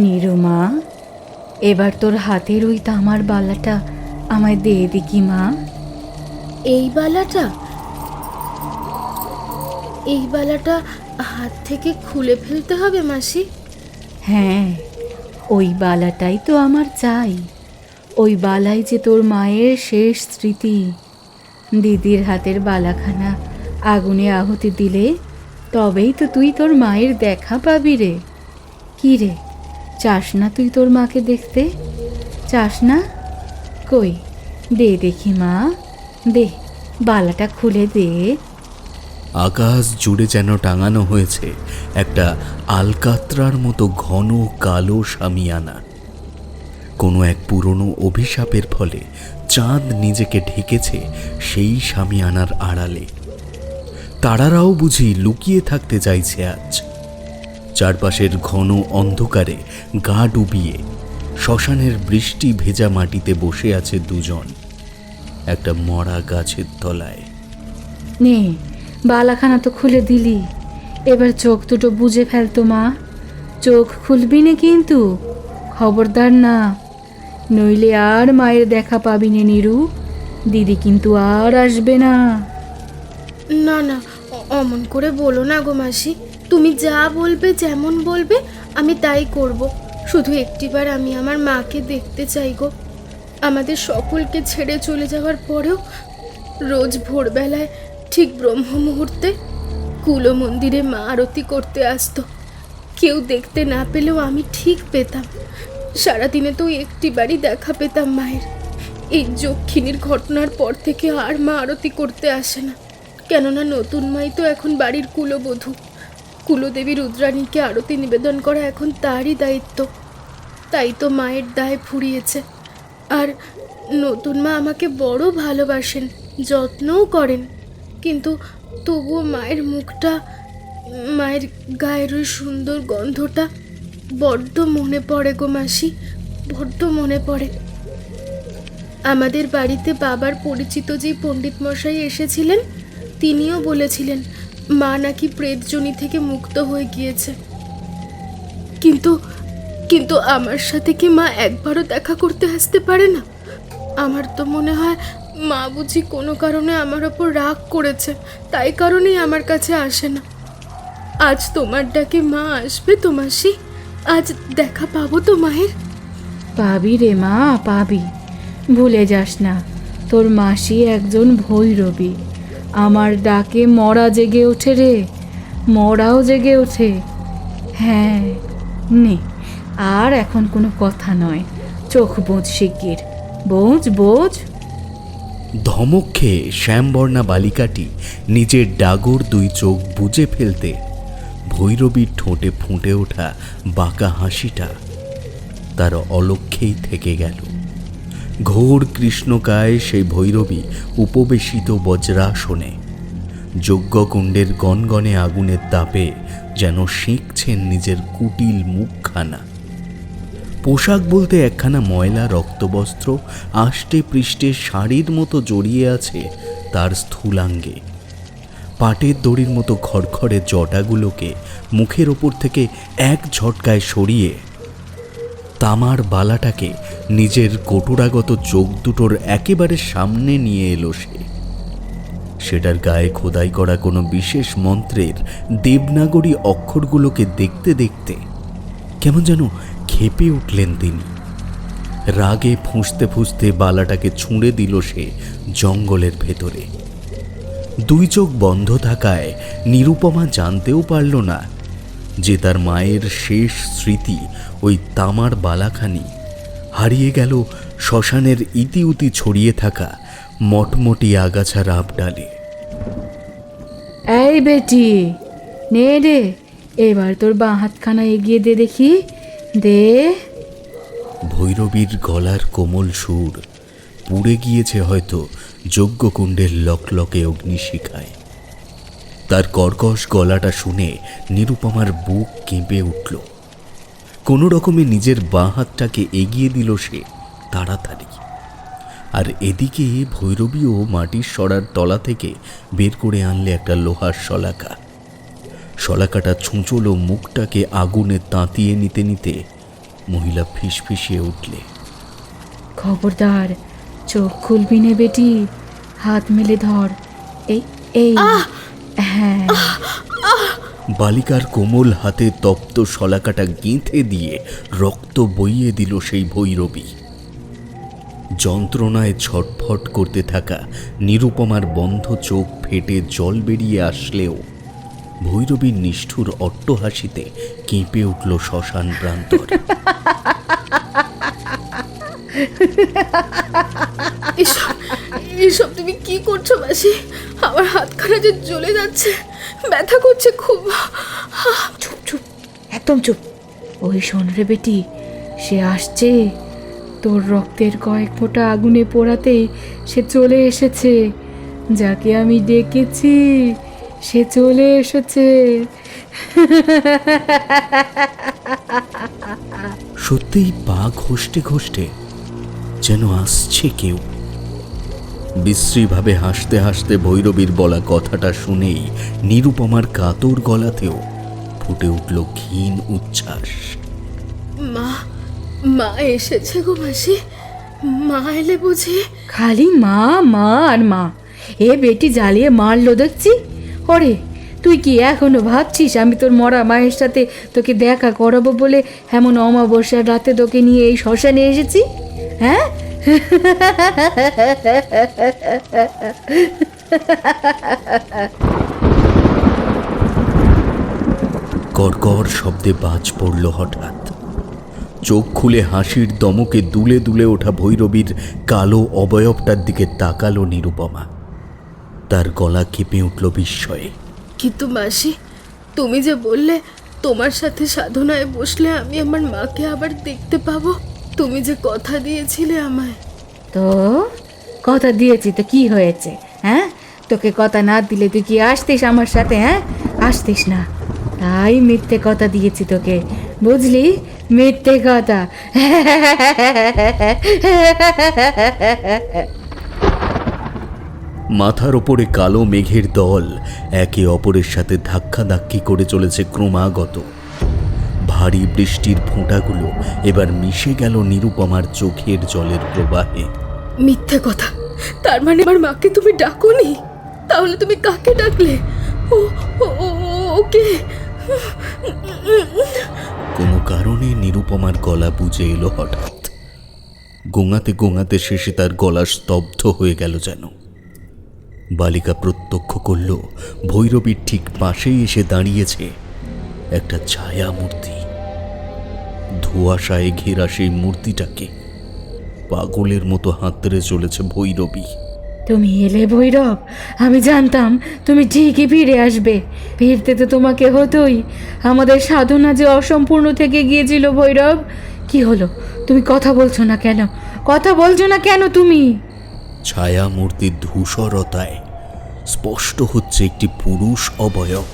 নিরুমা, এবার তোর হাতের ওই তামার বালাটা আমায় দে দেখি মা। এই বালাটা? এই বালাটা হাত থেকে খুলে ফেলতে হবে মাসি? হ্যাঁ, ওই বালাটাই তো আমার চাই। ওই বালাই যে তোর মায়ের শেষ স্মৃতি। দিদির হাতের বালাখানা আগুনে আহুতি দিলে তবেই তো তুই তোর মায়ের দেখা পাবি রে। কি রে, চাস না তুই তোর মাকে দেখতে? চাস না? কই, দে দেখি মা, দে, বালাটা খুলে দে। আকাশ জুড়ে যেন টাঙানো হয়েছে একটা আলকাত্রার মতো ঘন কালো শামিয়ানা। কোনো এক পুরনো অভিশাপের ফলে চাঁদ নিজেকে ঢেকেছে সেই শামিয়ানার আড়ালে। তারারাও বুঝি লুকিয়ে থাকতে চাইছে আজ। চারপাশের ঘন অন্ধকারে গা ডুবিয়ে শ্মশানের বৃষ্টি ভেজা মাটিতে বসে আছে দুজন, একটা মরা গাছের তলায়। নে, বালাখানা তো খুলে দিলি, এবার চোখ দুটো বুজে ফেলতো মা। চোখ খুলবি না কিন্তু, খবরদার না, নইলে আর মায়ের দেখা পাবি না নিরু। দিদি কিন্তু আর আসবে না। না না, অমন করে বলো না গো মাসি। তুমি যা বলবে, যেমন বলবে আমি তাই করব। শুধু একটিবার আমি আমার মাকে দেখতে চাই গো। আমাদের সকলকে ছেড়ে চলে যাওয়ার পরেও রোজ ভোরবেলায় ঠিক ব্রহ্ম মুহূর্তে কুলো মন্দিরে মা আরতি করতে আসতো। কেউ দেখতে না পেলেও আমি ঠিক পেতাম। সারাদিনে তো একটিবারই দেখা পেতাম মায়ের। এই যক্ষিণীর ঘটনার পর থেকে আর মা আরতি করতে আসে না, কেননা নতুন মাই তো এখন বাড়ির কুলবধূ। কুলদেবী রুদ্রাণীকে আরতি নিবেদন করা এখন তারই দায়িত্ব। তাই তো মায়ের দায় ফুরিয়েছে। আর নতুন মা আমাকে বড় ভালোবাসেন, যত্নও করেন, কিন্তু তবুও মায়ের মুখটা, মায়ের গায়ের ওই সুন্দর গন্ধটা বড্ড মনে পড়ে গো মাসি, বড্ড মনে পড়ে। আমাদের বাড়িতে বাবার পরিচিত যেই পণ্ডিত মশাই এসেছিলেন, তিনিও বলেছিলেন মা নাকি প্রেতজনি থেকে মুক্ত হয়ে গিয়েছে। কিন্তু কিন্তু আমার সাথে কি মা একবারও দেখা করতে আসতে পারে না? আমার তো মনে হয় মা বুঝি কোনো কারণে আমার ওপর রাগ করেছে, তাই কারণেই আমার কাছে আসে না। আজ তোমার ডাকে মা আসবে তো মাসি? আজ দেখা পাবো তো মায়ের? পাবি রে মা, পাবি। ভুলে যাস না, তোর মাসি একজন ভৈরবী। আমার ডাকে মরা জেগে ওঠে রে, মরাও জেগে ওঠে। হ্যাঁ, নে, আর এখন কোনো কথা নয়, চোখ বোঝ শিগগির, বোঝ বোঝ। ধমক খেয়ে শ্যামবর্ণা বালিকাটি নিজের ডাগর দুই চোখ বুজে ফেলতে ভৈরবীর ঠোঁটে ফুটে ওঠা বাঁকা হাসিটা তার অলক্ষ্যেই থেকে গেল। ঘোর কৃষ্ণকায় সেই ভৈরবী উপবেশিত বজ্রাসনে যজ্ঞকুণ্ডের গনগনে আগুনের তাপে যেন শিখছেন নিজের কুটিল মুখখানা। পোশাক বলতে একখানা ময়লা রক্তবস্ত্র আষ্টে পৃষ্ঠে শাড়ির মতো জড়িয়ে আছে তার স্থূলাঙ্গে। পাটের দড়ির মতো খড়খড়ে জটাগুলোকে মুখের ওপর থেকে এক ঝটকায় সরিয়ে তামার বালাটাকে নিজের কটুরাগত চোখ দুটোর একেবারে সামনে নিয়ে এলো সে। সেটার গায়ে খোদাই করা কোনো বিশেষ মন্ত্রের দেবনাগরী অক্ষরগুলোকে দেখতে দেখতে কেমন যেন ক্ষেপে উঠলেন তিনি। রাগে ফুঁসতে ফুঁসতে বালাটাকে ছুঁড়ে দিল সে জঙ্গলের ভেতরে। দুই চোখ বন্ধ থাকায় নিরুপমা জানতেও পারল না যে তার মায়ের শেষ স্মৃতি ওই তামার বালাখানি হারিয়ে গেল শ্মশানের ইতিউতি ছড়িয়ে থাকা মটমটি আগাছা রাবডালে। এই বেটি, নে রে, এবার তোর বাঁ হাতখানা এগিয়ে দে দেখি, দে। ভৈরবীর গলার কোমল সুর পুড়ে গিয়েছে হয়তো যজ্ঞকুণ্ডের লকলকে অগ্নিশিখায়। তার কর্কশ গলাটা শুনে নিরুপমার বুক কেঁপে উঠল। কোনো রকমে নিজের বাঁ হাতটাকে এগিয়ে দিল সে তাড়াতাড়ি। আর এদিকে ভৈরবীও মাটির সরার তলা থেকে বের করে আনলে একটা লোহার শলাকা। শলাকাটা ছুঁচলো মুখটাকে আগুনে তাঁতিয়ে নিতে নিতে মহিলা ফিসফিসিয়ে উঠলে। খবরদার, চোখ খুলবি নে বেটি, হাত মেলে ধর। এই এই হ্যাঁ। বালিকার কোমল হাতে তপ্ত শলাকাটা গেঁথে দিয়ে রক্ত বইয়ে দিল সেই ভৈরবী। যন্ত্রণায় ছটফট করতে থাকা নিরুপমার বন্ধ চোখ ফেটে জল বেরিয়ে আসলেও ভৈরবীর নিষ্ঠুর অট্টহাসিতে কেঁপে উঠল শ্মশান প্রান্তর। এসব তুমি কি করছো মাসি? আমার হাতখানা যে জ্বলে যাচ্ছে, ব্যথা করছে খুব। চুপ চুপ, একদম চুপ। ওই শোন রে বেটি, সে আসছে। তোর রক্তের কয়েক ফোঁটা আগুনে পোড়াতেই সে চলে এসেছে। যাকে আমি ডেকেছি সে চলে এসেছে। সত্যিই পা ঘষতে ঘষতে যেন আসছে কেউ। বিশ্রীভাবে হাসতে হাসতে ভৈরবীর বলা কথাটা শুনেই নিরুপমার কাতর গলাতেও ফুটে উঠল ক্ষীণ উচ্ছ্বাস। মা, মা এসেছে গো মাসি। মা এলে বুঝি? খালি মা মা আর মা। এ বেটি জ্বালিয়ে মারলো দেখছি। ওরে, তুই কি এখনো ভাবছিস আমি তোর মরা মায়ের সাথে তোকে দেখা করাবো বলে এমন অমাবস্যার রাতে তোকে নিয়ে এই শ্মশানে এসেছি? হ্যাঁ, কড়কড় শব্দে বাজ পড়ল হঠাৎ। চোখ খুলে হাসির দমকে দুলে দুলে ওঠা ভৈরবীর কালো অবয়বটার দিকে তাকালো নিরুপমা। তার গলা কেঁপে উঠল বিস্ময়ে। কিন্তু মাসি, তুমি যে বললে তোমার সাথে সাধনায় বসলে আমি আমার মাকে আবার দেখতে পাবো, তুমি যে কথা দিয়েছিলে আমায়। তো কথা দিয়েছি তো কি হয়েছে? হ্যাঁ, তোকে কথা না দিলে তুই কি আসতিস আমার সাথে? হ্যাঁ, আসতিস না। তাই মিথ্যে কথা দিয়েছি তোকে, বুঝলি? মিথ্যে কথা। মাথার ওপরে কালো মেঘের দল একে অপরের সাথে ধাক্কাধাক্কি করে চলেছে ক্রমাগত। ভারী বৃষ্টির ফোঁটাগুলো এবার মিশে গেল নিরুপমার চোখের জলের প্রবাহে। মিথ্যে কথা? তার মানে আমার মাকে তুমি ডাকোনি? তাহলে তুমি কাকে ডাকলে? ও ও ও- ওকে। কোনো কারণে নিরুপমার গলা বুঝে এলো হঠাৎ। গোঙাতে গোঙাতে শেষে তার গলা স্তব্ধ হয়ে গেল যেন। বালিকা প্রত্যক্ষ করল ভৈরবীর ঠিক পাশেই এসে দাঁড়িয়েছে একটা ছায়া মূর্তি। ধোঁয়াশায় ঘেরা সেই মূর্তিটাকে পাগলের মতো হাতড়ে চলেছে ভৈরবী। তুমি এলে ভৈরব, আমি জানতাম তুমি ঠিকই ফিরে আসবে। ফিরতে তো তোমাকে হতোই। আমাদের সাধনা যে অসম্পূর্ণ থেকে গিয়েছিল ভৈরব। কি হলো? তুমি কথা বলছো না কেন? কথা বলছো না কেন তুমি? ছায়া মূর্তির ধূসরতায় স্পষ্ট হচ্ছে একটি পুরুষ অবয়ব।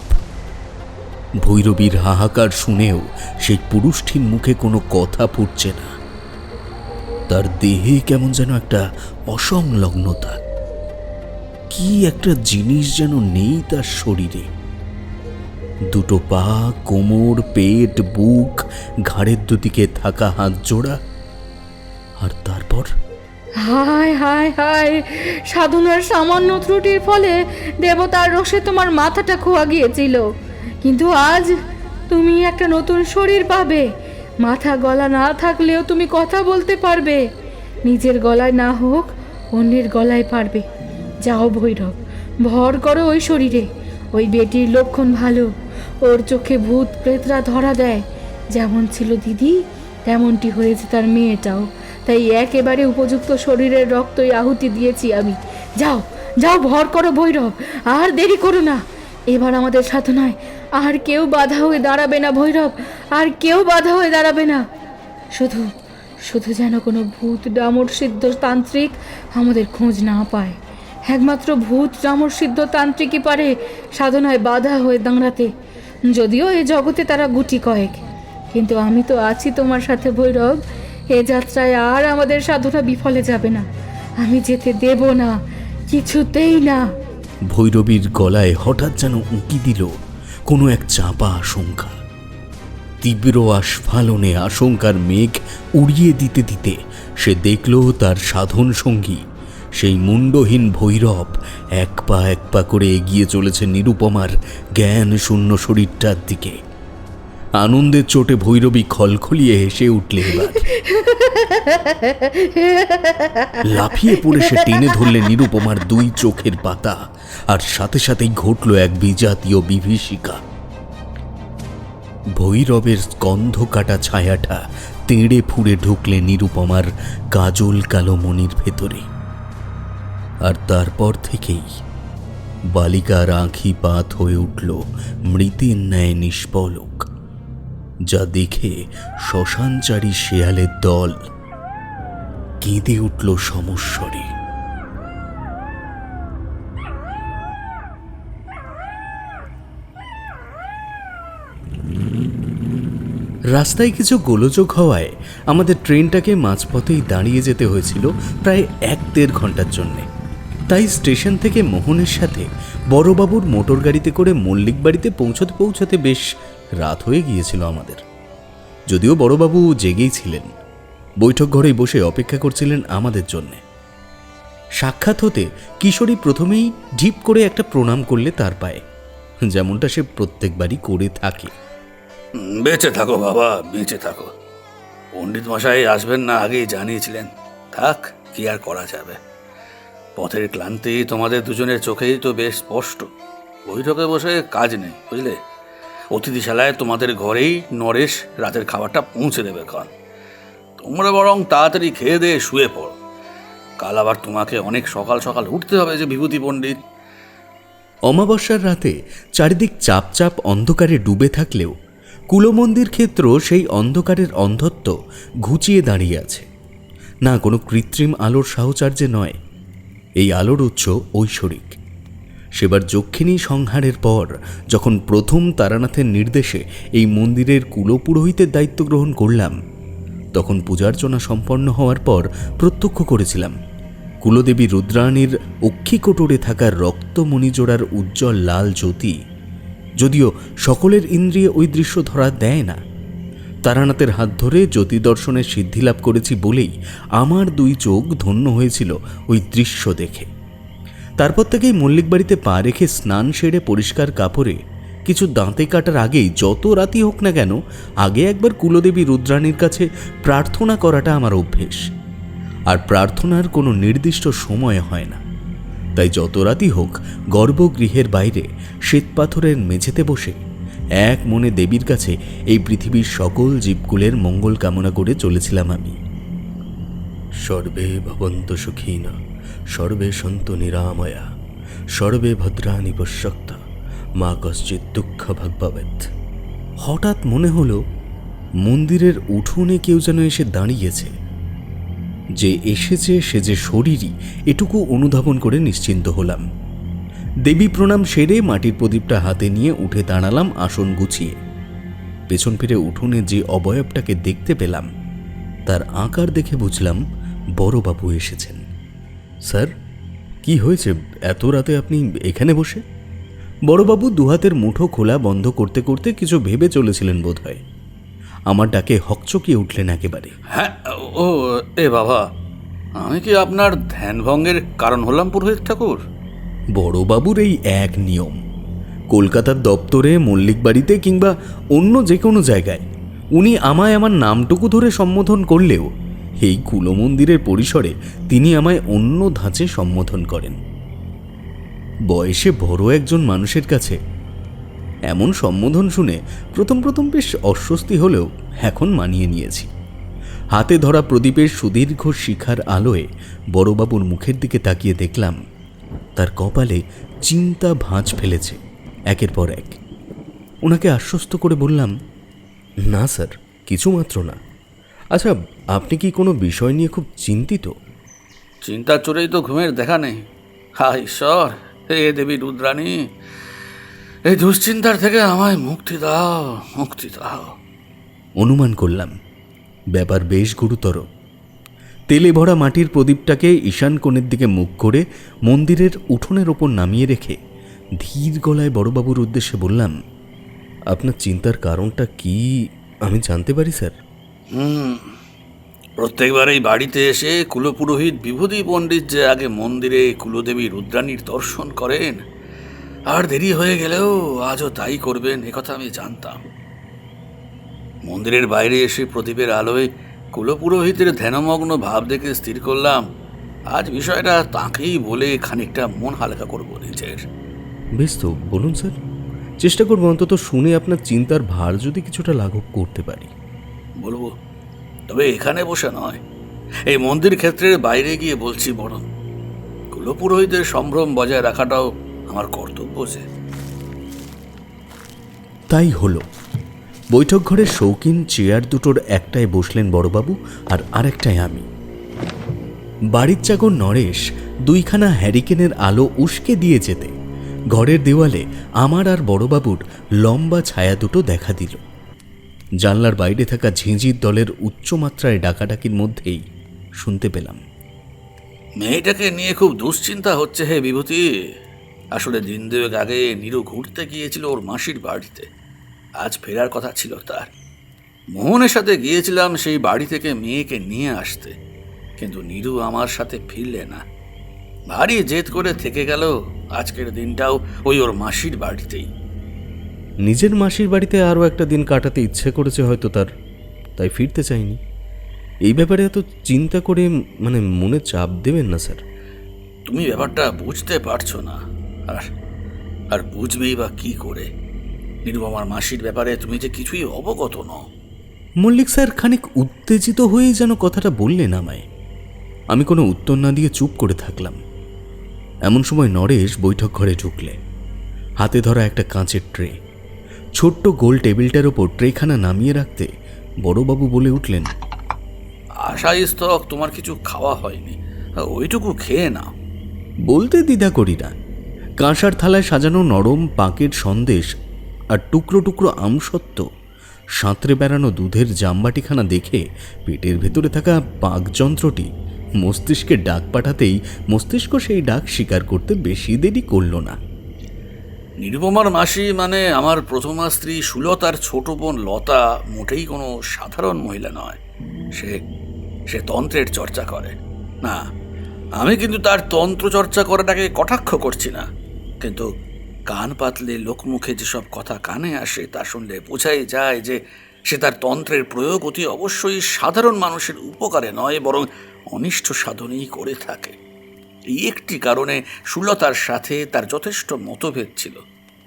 ভৈরবীর হাহাকার শুনেও সেই পুরুষটির মুখে কোনো কথা ফুটছে না। তার দেহে কেমন যেন একটা অসংলগ্নতা, কি একটা জিনিস যেন নেই তার শরীরে। দুটো পা, কোমর, পেট, বুক, ঘাড়ের দুদিকে থাকা হাত জোড়া, আর তারপর হায় হায় হায়, সাধনার সামান্য ত্রুটির ফলে দেবতার রোষে তোমার মাথাটা খোয়া গিয়েছিল, কিন্তু আজ তুমি একটা নতুন শরীর পাবে। মাথা গলা না থাকলেও তুমি কথা বলতে পারবে। নিজের গলায় না হোক অন্যের গলায় পারবে। যাও ভৈরব, ভর করো ওই শরীরে। ওই বেটির লক্ষণ ভালো, ওর চোখে ভূত প্রেতরা ধরা দেয়। যেমন ছিল দিদি তেমনটি হয়েছে তার মেয়েটাও। তাই একেবারে উপযুক্ত শরীরের রক্তই আহুতি দিয়েছি আমি। যাও যাও, ভর করো ভৈরব, আর দেরি করো না। এবার আমাদের সাধনায় আর কেউ বাধা হয়ে দাঁড়াবে না ভৈরব, আর কেউ বাধা হয়ে দাঁড়াবে না। শুধু শুধু যেন কোনো ভূত ডামর সিদ্ধ তান্ত্রিক আমাদের খোঁজ না পায়। একমাত্র ভূত ডামর সিদ্ধ তান্ত্রিকই পারে সাধনায় বাধা হয়ে দাঁড়াতে। যদিও এ জগতে তারা গুটি কয়েক, কিন্তু আমি তো আছি তোমার সাথে ভৈরব। এ যাত্রায় আর আমাদের সাধনা বিফলে যাবে না। আমি যেতে দেব না, কিছুতেই না। ভৈরবীর গলায় হঠাৎ যেন উঁকি দিল কোনো এক চাপা আশঙ্কা। তীব্র আস্ফালনে আশঙ্কার মেঘ উড়িয়ে দিতে দিতে সে দেখল তার সাধন সঙ্গী সেই মুন্ডহীন ভৈরব এক পা করে এগিয়ে চলেছে নিরুপমার জ্ঞান শূন্য শরীরটার দিকে। আনন্দের চোটে ভৈরবী খলখলিয়ে হেসে উঠলে এবার। লাফিয়ে পড়ে সে টেনে ধরলে নিরুপমার দুই চোখের পাতা, আর সাথে সাথেই ঘটল এক বিজাতীয় বিভীষিকা। ভৈরবের স্কন্ধ কাটা ছায়াটা তেড়ে ফুড়ে ঢুকলে নিরুপমার কাজল কালো মনির ভেতরে। আর তারপর থেকেই বালিকার আঁখি পাত হয়ে উঠল মৃতের ন্যায় নিষ্পলক, যা দেখে শ্মশানচারী শেয়ালের দল কেঁদে উঠল সমস্বরে। রাস্তায় কিছু গোলযোগ হওয়ায় আমাদের ট্রেনটাকে মাঝপথেই দাঁড়িয়ে যেতে হয়েছিল প্রায় 1-1.5 ঘন্টার জন্যে। তাই স্টেশন থেকে মোহনের সাথে বড়বাবুর মোটর গাড়িতে করে মল্লিক বাড়িতে পৌঁছতে পৌঁছতে বেশ রাত হয়ে গিয়েছিল আমাদের। যদিও বড়বাবু জেগেই ছিলেন, বৈঠক ঘরেই বসে অপেক্ষা করছিলেন আমাদের জন্যে। সাক্ষাৎ হতে কিশোরী প্রথমেই ঢিপ করে একটা প্রণাম করলে তার পায়ে, যেমনটা সে প্রত্যেকবারই করে থাকে। বেঁচে থাকো বাবা, বেঁচে থাকো। পণ্ডিত মশাই আসবেন না আগেই জানিয়েছিলেন। থাক, কি আর করা যাবে। পথের ক্লান্তি তোমাদের দুজনের চোখেই তো বেশ স্পষ্ট। বৈঠকে বসে কাজ নেই, বুঝলে। অতিথিশালায় তোমাদের ঘরেই নরেশ রাতের খাবারটা পৌঁছে দেবে। কারণ তোমরা বরং তাড়াতাড়ি খেয়ে দিয়ে শুয়ে পড়ো। কাল আবার তোমাকে অনেক সকাল সকাল উঠতে হবে যে বিভূতি পণ্ডিত। অমাবস্যার রাতে চারিদিক চাপ চাপ অন্ধকারে ডুবে থাকলেও কুলমন্দির ক্ষেত্র সেই অন্ধকারের অন্ধত্ব ঘুচিয়ে দাঁড়িয়ে আছে। না কোনো কৃত্রিম আলোর সাহচর্যে নয়, এই আলোর উৎস ঐশ্বরিক। সেবার যক্ষিণী সংহারের পর যখন প্রথম তারানাথের নির্দেশে এই মন্দিরের কুলপুরোহিতের দায়িত্ব গ্রহণ করলাম, তখন পূজার্চনা সম্পন্ন হওয়ার পর প্রত্যক্ষ করেছিলাম কুলদেবী রুদ্রাণীর অক্ষিকোটরে থাকা রক্তমণিজোড়ার উজ্জ্বল লাল জ্যোতি। যদিও সকলের ইন্দ্রিয়ে ওই দৃশ্য ধরা দেয় না, তারানাথের হাত ধরে জ্যোতি দর্শনের সিদ্ধিলাভ করেছি বলেই আমার দুই চোখ ধন্য হয়েছিল ওই দৃশ্য দেখে। তারপর থেকেই মল্লিক বাড়িতে পা রেখে স্নান সেরে পরিষ্কার কাপড়ে কিছু দাঁতে কাটার আগেই যত রাতি হোক না কেন আগে একবার কুলদেবী রুদ্রাণীর কাছে প্রার্থনা করাটা আমার অভ্যেস। আর প্রার্থনার কোনো নির্দিষ্ট সময় হয় না, তাই যত রাতি হোক গর্ভগৃহের বাইরে শ্বেতপাথরের মেঝেতে বসে এক মনে দেবীর কাছে এই পৃথিবীর সকল জীবকুলের মঙ্গল কামনা করে চলেছিলাম আমি। সর্বে ভবন্তু সুখিনা, সর্বে সন্তু নিরাময়া, সর্বে ভদ্রাণি পশ্যক্তা, মা কশ্চিৎ দুঃখ ভাগ্যবেদ। হঠাৎ মনে হলো মন্দিরের উঠোনে কেউ যেন এসে দাঁড়িয়েছে। যে এসেছে সে যে শরীরই, এটুকু অনুধাবন করে নিশ্চিন্ত হলাম। দেবী প্রণাম সেরে মাটির প্রদীপটা হাতে নিয়ে উঠে দাঁড়ালাম আসন গুছিয়ে। পেছন ফিরে উঠোনে যে অবয়বটাকে দেখতে পেলাম তার আকার দেখে বুঝলাম বড়বাবু এসেছেন। স্যার, কি হয়েছে এত রাতে আপনি এখানে বসে? বড়বাবু দুহাতের মুঠো খোলা বন্ধ করতে করতে কিছু ভেবে চলেছিলেন বোধহয়। আমার ডাকে হকচকিয়ে উঠলেন একেবারে। হ্যাঁ, ও এ বাবা, আমি কি আপনার ধ্যানভঙ্গের কারণ হলাম পুরোহিত ঠাকুর? বড়বাবুর এই এক নিয়ম। কলকাতার দপ্তরে, মল্লিক বাড়িতে কিংবা অন্য যে কোনো জায়গায় উনি আমায় আমার নামটুকু ধরে সম্বোধন করলেও এই কুলমন্দিরের পরিসরে তিনি আমায় অন্য ধাঁচে সম্বোধন করেন। বয়সে বড় একজন মানুষের কাছে এমন সম্বোধন শুনে প্রথম প্রথম বেশ অস্বস্তি হলেও এখন মানিয়ে নিয়েছি। হাতে ধরা প্রদীপের সুদীর্ঘ শিখার আলোয় বড়বাবুর মুখের দিকে তাকিয়ে দেখলাম তার কপালে চিন্তা ভাঁজ ফেলেছে একের পর এক। ওনাকে আশ্বস্ত করে বললাম, না স্যার, কিছুমাত্র না। আচ্ছা, আপনি কি কোনো বিষয় নিয়ে খুব চিন্তিত? চিন্তার চোরেই তো ঘুমের দেখা নেই। হায় ঈশ্বর, হে দেবী রুদ্রাণী, এই দুশ্চিন্তার থেকে আমায় মুক্তি দাও, মুক্তি দাও। অনুমান করলাম ব্যাপার বেশ গুরুতর। তেলে ভরা মাটির প্রদীপটাকে ঈশান কোণের দিকে মুখ করে মন্দিরের উঠোনের ওপর নামিয়ে রেখে ধীর গলায় বড়বাবুর উদ্দেশ্যে বললাম, আপনার চিন্তার কারণটা কি আমি জানতে পারি স্যার? প্রত্যেকবার এই বাড়িতে এসে কুলপুরোহিত বিভূতি পণ্ডিত যে আগে মন্দিরে কুলদেবী রুদ্রাণীর দর্শন করেন, আর দেরি হয়ে গেলেও আজও তাই করবেন একথা আমি জানতাম। মন্দিরের বাইরে এসে প্রদীপের আলোয় কুলপুরোহিতের ধ্যানমগ্ন ভাব দেখে স্থির করলাম আজ বিষয়টা তাঁকেই বলে খানিকটা মন হালকা করব নিজের। বেশ, তো বলুন স্যার, চেষ্টা করবো অন্তত শুনে আপনার চিন্তার ভার যদি কিছুটা লাঘব করতে পারি। বলবো, তবে এখানে বসে নয়, এই মন্দির ক্ষেত্রের বাইরে গিয়ে বলছি। বরং কুলপুরোহিতের সম্ভ্রম বজায় রাখাটাও আমার কর্তব্য। যে তাই হলো। বৈঠক ঘরের শৌখিন চেয়ার দুটোর একটায় বসলেন বড়বাবু আর আরেকটায় আমি। বাড়ির চাকর নরেশ দুইখানা হ্যারিকেনের আলো উস্কে দিয়ে যেতে ঘরের দেওয়ালে আমার আর বড়বাবুর লম্বা ছায়া দুটো দেখা দিল। জানলার বাইরে থাকা ঝিঁঝির দলের উচ্চমাত্রায় ডাকাডাকির মধ্যেই শুনতে পেলাম, মেয়েটাকে নিয়ে খুব দুশ্চিন্তা হচ্ছে হে বিভূতি। আসলে দিন দুয়েক আগে নীরু ঘুরতে গিয়েছিল ওর মাসির বাড়িতে। আজ ফেরার কথা ছিল তার। মোহনের সাথে গিয়েছিলাম সেই বাড়ি থেকে মেয়েকে নিয়ে আসতে, কিন্তু নীরু আমার সাথে ফিরলে না। ভারী জেদ করে থেকে গেল আজকের দিনটাও ওই ওর মাসির বাড়িতেই। নিজের মাসির বাড়িতে আরও একটা দিন কাটাতে ইচ্ছে করেছে হয়তো তার, তাই ফিরতে চাইনি। এই ব্যাপারে এত চিন্তা করে মনে চাপ দেবেন না স্যার। তুমি ব্যাপারটা বুঝতে পারছো না, আর বুঝবেই বা কি করে? নিরুপমার মাসির ব্যাপারে তুমি যে কিছুই অবগত নও। মল্লিক স্যার খানিক উত্তেজিত হয়েই যেন কথাটা বললেন আমায়। আমি কোনো উত্তর না দিয়ে চুপ করে থাকলাম। এমন সময় নরেশ বৈঠক ঘরে ঢুকলে, হাতে ধরা একটা কাঁচের ট্রে। ছোট্ট গোল টেবিলটার ওপর ট্রেখানা নামিয়ে রাখতে বড়বাবু বলে উঠলেন, আশাইস্তক তোমার কিছু খাওয়া হয়নি, ওইটুকু খেয়ে নাও। বলতে দ্বিধা করি না। কাঁসার থালায় সাজানো নরম পাকের সন্দেশ আর টুকরো টুকরো আমসত্ত্ব, সাঁতরে বেড়ানো দুধের জামবাটিখানা দেখে পেটের ভেতরে থাকা পাকযন্ত্রটি মস্তিষ্কে ডাক পাঠাতেই মস্তিষ্ক সেই ডাক স্বীকার করতে বেশি দেরি করল না। নিরুপমার মাসি মানে আমার প্রথমা স্ত্রী সুলতার ছোট বোন লতা মোটেই কোনো সাধারণ মহিলা নয়। সে তন্ত্রের চর্চা করে না। আমি কিন্তু তার তন্ত্র চর্চা করাটাকে কটাক্ষ করছি না, কিন্তু কান পাতলে লোকমুখে যেসব কথা কানে আসে তা শুনলে বোঝাই যায় যে সে তার তন্ত্রের প্রয়োগ অতি অবশ্যই সাধারণ মানুষের উপকারে নয়, বরং অনিষ্ট সাধনেই করে থাকে। এই একটি কারণে সুলতার সাথে তার যথেষ্ট মতভেদ ছিল,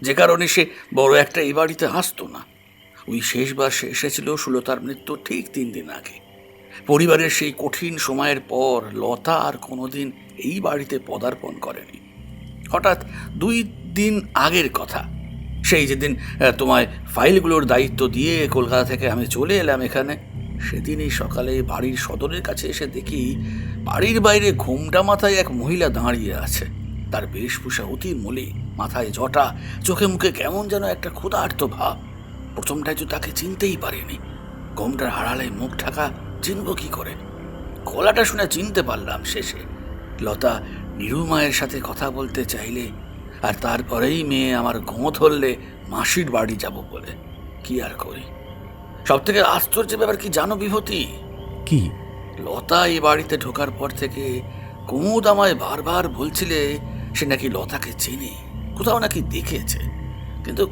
যে কারণে সে বড় একটা এই বাড়িতে আসতো না। ওই শেষবার সে এসেছিল সুলতার মৃত্যুর ঠিক 3 দিন আগে। পরিবারের সেই কঠিন সময়ের পর লতা আর কোনোদিন এই বাড়িতে পদার্পণ করেনি। হঠাৎ 2 দিন আগের কথা, সেই যেদিন তোমায় ফাইলগুলোর দায়িত্ব দিয়ে কলকাতা থেকে আমি চলে এলাম এখানে, সেদিনই সকালে বাড়ির সদরের কাছে এসে দেখি বাড়ির বাইরে ঘোমটা মাথায় এক মহিলা দাঁড়িয়ে আছে। তার বেশভূষা অতি মলিন, মাথায় জটা, চোখে মুখে কেমন যেন একটা ক্ষুধার্ত ভাব। প্রথমটায় তো তাকে চিনতেই পারিনি। ঘোমটার আড়ালে মুখ ঢাকা, চিনব কি করে? গলাটা শুনে চিনতে পারলাম শেষে। লতা নিরুমায়ের সাথে কথা বলতে চাইলে, আর তারপরেই মেয়ে আমার গোঁ ধরলে মাসির বাড়ি যাব বলে। কি আর করি? সব থেকে আশ্চর্য ব্যাপার কি জানো বিভূতি? কি? লতা এই বাড়িতে ঢোকার পর থেকে কুমুদ আমায় বারবার বলছিলে সে নাকি লতাকে চেনে, কোথাও নাকি দেখেছে, কিন্তু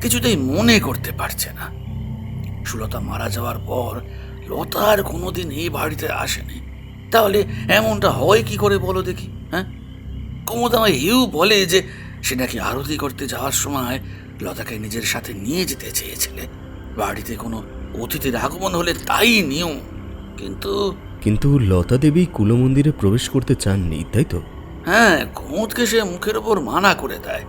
কিছুতেই মনে করতে পারছে না। সুলতা মারা যাওয়ার পর লতা আর কোনোদিন এই বাড়িতে আসেনি। তাহলে এমনটা হয় কি করে বলো দেখি? হ্যাঁ, কুমুদ আমায় এও বলে যে সে নাকি আরতি করতে যাওয়ার সময় লতাকে নিজের সাথে নিয়ে যেতে চেয়েছিলে। বাড়িতে কোনো অতিথির আগমন হলে তাই নিয়ম। কিন্তু লতা দেবী কুলমন্দিরে প্রবেশ করতে চাননি, তাই তো? হ্যাঁ, কুমুদকে সে মুখের ওপর মানা করে দেয়,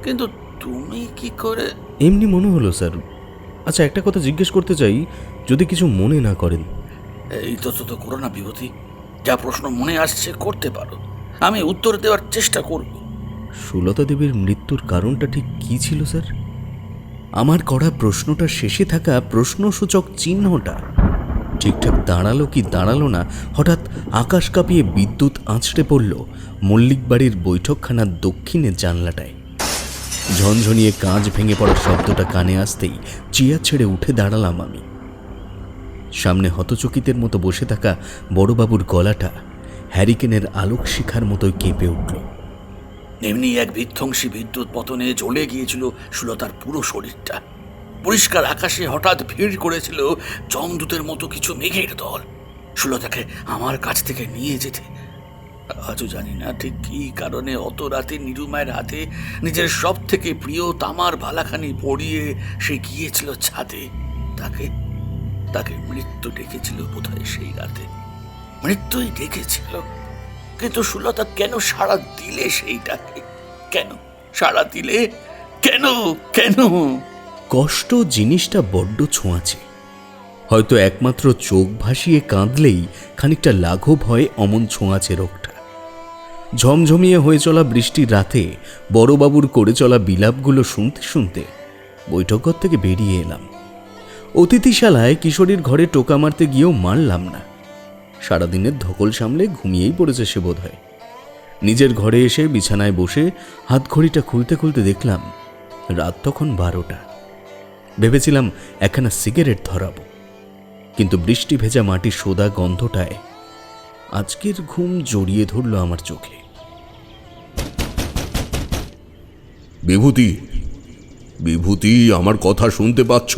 কিন্তু তুমি কি করে? এমনি মনে হলো স্যার। আচ্ছা, একটা কথা জিজ্ঞেস করতে চাই, যদি কিছু মনে না করেন। এই তো করো না বিভূতি, যা প্রশ্ন মনে আসছে করতে পারো, আমি উত্তর দেওয়ার চেষ্টা করব। সুলতা দেবীর মৃত্যুর কারণটা ঠিক কি ছিল স্যার? আমার করা প্রশ্নটা শেষে থাকা প্রশ্নসূচক চিহ্নটা ঠিকঠাক দাঁড়ালো কি দাঁড়ালো না, হঠাৎ আকাশ কাঁপিয়ে বিদ্যুৎ আঁচড়ে পড়ল মল্লিক বাড়ির বৈঠকখানার দক্ষিণের জানলাটায়। ঝনঝনিয়ে কাঁচ ভেঙে পড়ার শব্দটা কানে আসতেই চেয়ার ছেড়ে উঠে দাঁড়ালাম আমি। সামনে হতচকিতের মতো বসে থাকা বড়বাবুর গলাটা হ্যারিকেনের আলোক শিখার মতোই কেঁপে উঠল। এমনি এক বিধ্বংসী বিদ্যুৎ পতনে জ্বলে গিয়েছিল সুলতার পুরো শরীরটা। পরিষ্কার আকাশে হঠাৎ ভিড় করেছিল যমদূতের মতো কিছু মেঘের দল সুলতাকে আমার কাছ থেকে নিয়ে যেতে। আজও জানি না ঠিক কী কারণে অত রাতে নিরুমায়ের হাতে নিজের সব থেকে প্রিয় তামার ভালাখানি পরিয়ে সে গিয়েছিল ছাদে। তাকে তাকে মৃত্যু ডেকেছিল বোধহয় সেই রাতে, মৃত্যুই ডেকেছিল। কিন্তু সুলতা কেন সাড়া দিলে সেইটাকে? কেন সাড়া দিলে? কেন কেন? কষ্ট জিনিসটা বড্ড ছোঁয়াচে। হয়তো একমাত্র চোখ ভাসিয়ে কাঁদলেই খানিকটা লাঘব হয় অমন ছোঁয়াচে রোগটা। ঝমঝমিয়ে হয়ে চলা বৃষ্টির রাতে বড়বাবুর করে চলা বিলাপগুলো শুনতে শুনতে বৈঠকঘর থেকে বেরিয়ে এলাম। অতিথিশালায় কিশোরীর ঘরে টোকা মারতে গিয়েও মারলাম না। সারাদিনের ধকল সামলে ঘুমিয়েই পড়েছে সে বোধ হয়। নিজের ঘরে এসে বিছানায় বসে হাতঘড়িটা খুলতে খুলতে দেখলাম রাত তখন 12টা। ভেবেছিলাম একখানা সিগারেট ধরাবো, কিন্তু বৃষ্টি ভেজা মাটির সোদা গন্ধটায় আজকের ঘুম জড়িয়ে ধরল আমার চোখে। বিভূতি, বিভূতি, আমার কথা শুনতে পাচ্ছ?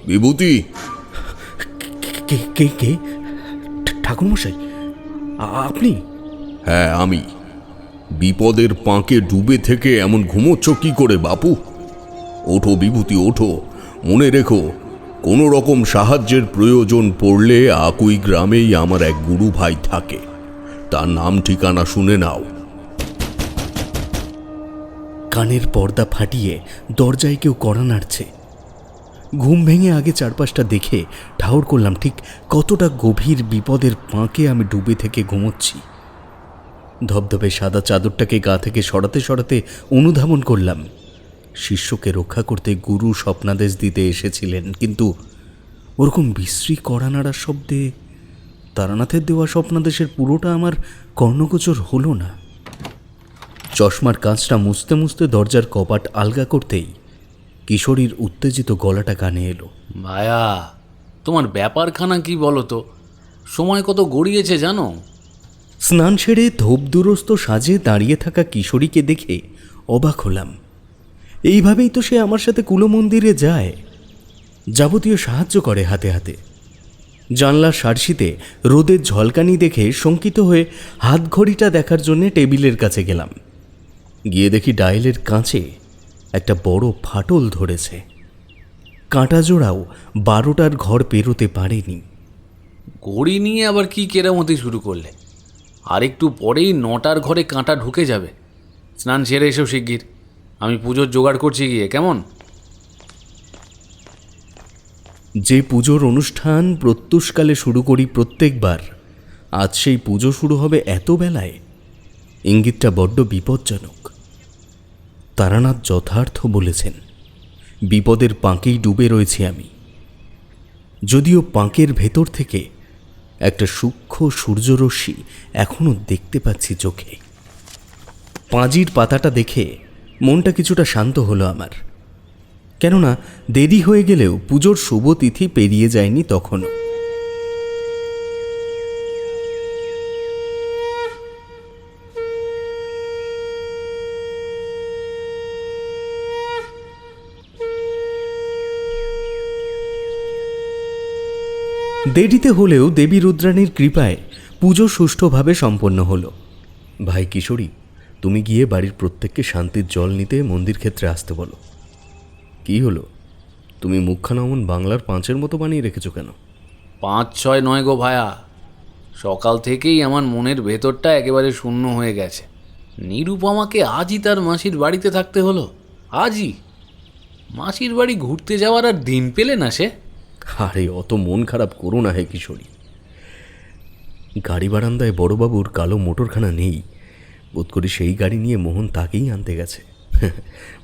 বিভূতি! কে কে কে? ঠাকুরমশাই, আপনি? হ্যাঁ, আমি। বিপদের পাঁকে ডুবে থেকে এমন ঘুমোচ্ছ কি করে বাপু? ওঠো বিভূতি, ওঠো। মনে রেখো, কোনো রকম সাহায্যের প্রয়োজন পড়লে আকুই গ্রামেই আমার এক গুরু ভাই থাকে। তার নাম ঠিকানা শুনে নাও। কানের পর্দা ফাটিয়ে দরজায় কেউ কড়া নাড়ছে। ঘুম ভেঙে আগে চারপাশটা দেখে ঠাউর করলাম ঠিক কতটা গভীর বিপদের পাঁকে আমি ডুবে থেকে ঘুমোচ্ছি। ধবধবে সাদা চাদরটাকে গা থেকে সরাতে সরাতে অনুধাবন করলাম শিষ্যকে রক্ষা করতে গুরু স্বপ্নাদেশ দিতে এসেছিলেন, কিন্তু ওরকম বিশ্রী কড়া নাড়ার শব্দে তারানাথের দেওয়া স্বপ্নাদেশের পুরোটা আমার কর্ণগোচর হলো না। চশমার কাঁচটা মুছতে মুছতে দরজার কপাট আলগা করতেই কিশোরীর উত্তেজিত গলাটা কানে এলো। ভায়া, তোমার ব্যাপারখানা কি বলো তো? সময় কত গড়িয়েছে জানো? স্নান সেরে ধোপদুরস্ত সাজে দাঁড়িয়ে থাকা কিশোরীকে দেখে অবাক হলাম। এইভাবেই তো সে আমার সাথে কুলমন্দিরে যায়, যাবতীয় সাহায্য করে হাতে হাতে। জানলার সার্সিতে রোদের ঝলকানি দেখে শঙ্কিত হয়ে হাতঘড়িটা দেখার জন্যে টেবিলের কাছে গেলাম। গিয়ে দেখি ডায়ালের কাঁচে একটা বড় ফাটল ধরেছে। কাঁটা জোড়াও 12টার ঘর পেরোতে পারেনি। ঘড়ি নিয়ে আবার কি কেরামতি শুরু করলে? আর একটু পরেই 9টার ঘরে কাঁটা ঢুকে যাবে। স্নান সেরে এসো শিগগির, আমি পুজোর জোগাড় করছি গিয়ে, কেমন? যে পুজোর অনুষ্ঠান প্রত্যুষকালে শুরু করি প্রত্যেকবার, আজ সেই পুজো শুরু হবে এত বেলায়। ইঙ্গিতটা বড্ড বিপজ্জনক। তারানাথ যথার্থ বলেছেন, বিপদের পাঁকেই ডুবে রয়েছি আমি। যদিও পাঁকের ভেতর থেকে একটা সূক্ষ্ম সূর্যরশ্মি এখনো দেখতে পাচ্ছি চোখে। পাঁজির পাতাটা দেখে মনটা কিছুটা শান্ত হলো আমার, কেননা দেরি হয়ে গেলেও পুজোর শুভ তিথি পেরিয়ে যায়নি তখনও। দেরিতে হলেও দেবী রুদ্রাণীর কৃপায় পুজো সুষ্ঠুভাবে সম্পন্ন হলো। ভাই কিশোরী, তুমি গিয়ে বাড়ির প্রত্যেককে শান্তির জল নিতে মন্দির ক্ষেত্রে আসতে বলো। কি হলো, তুমি মুখখানা অমন বাংলার 5-এর মতো বানিয়ে রেখেছো কেন? 5-6 নয় গো ভায়া, সকাল থেকেই আমার মনের ভেতরটা একেবারে শূন্য হয়ে গেছে। নিরুপমাকে আজই তার মাসির বাড়িতে থাকতে হলো। আজই মাসির বাড়ি ঘুরতে যাওয়ার আর দিন পেলে না সে। আরে অত মন খারাপ করো না হে কিশোরী। গাড়ি বারান্দায় বড়বাবুর কালো মোটরখানা নেই, বোধ করি সেই গাড়ি নিয়ে মোহন তাকেই আনতে গেছে।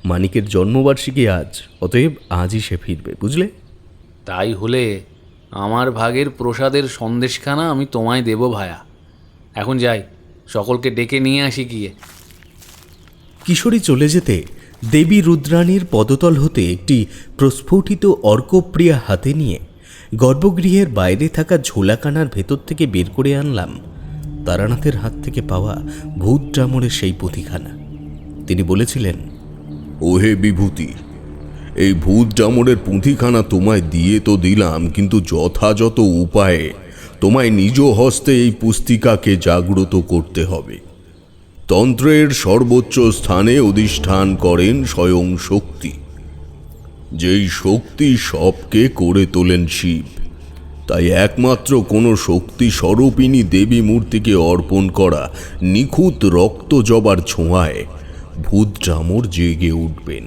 মানিকের জন্মবার্ষিকী আজ, অতএব আজই সে ফিরবে, বুঝলে? তাই হলে আমার ভাগের প্রসাদের সন্দেশখানা আমি তোমায় দেব ভায়া। এখন যাই, সকলকে ডেকে নিয়ে আসি গিয়ে। কিশোরী চলে যেতে দেবী রুদ্রাণীর পদতল হতে একটি প্রস্ফুটিত অর্কপ্রিয়া হাতে নিয়ে গর্ভগৃহের বাইরে থাকা ঝোলাকানার ভেতর থেকে বের করে আনলাম তারানাথের হাত থেকে পাওয়া ভূত ডামরের সেই পুঁথিখানা। তিনি বলেছিলেন, ওহে বিভূতি, এই ভূত ডামরের পুঁথিখানা তোমায় দিয়ে তো দিলাম, কিন্তু যথাযথ উপায়ে তোমায় নিজ হস্তে এই পুস্তিকাকে জাগ্রত করতে হবে। তন্ত্রের সর্বোচ্চ স্থানে অধিষ্ঠান করেন স্বয়ং শক্তি, যেই শক্তি সবকে করে তোলেন শিব। তাই একমাত্র কোনো শক্তি স্বরূপিণী দেবী মূর্তিকে অর্পণ করা নিখুঁত রক্ত জবার ছোঁয়ায় ভূত ডামর জেগে উঠবেন।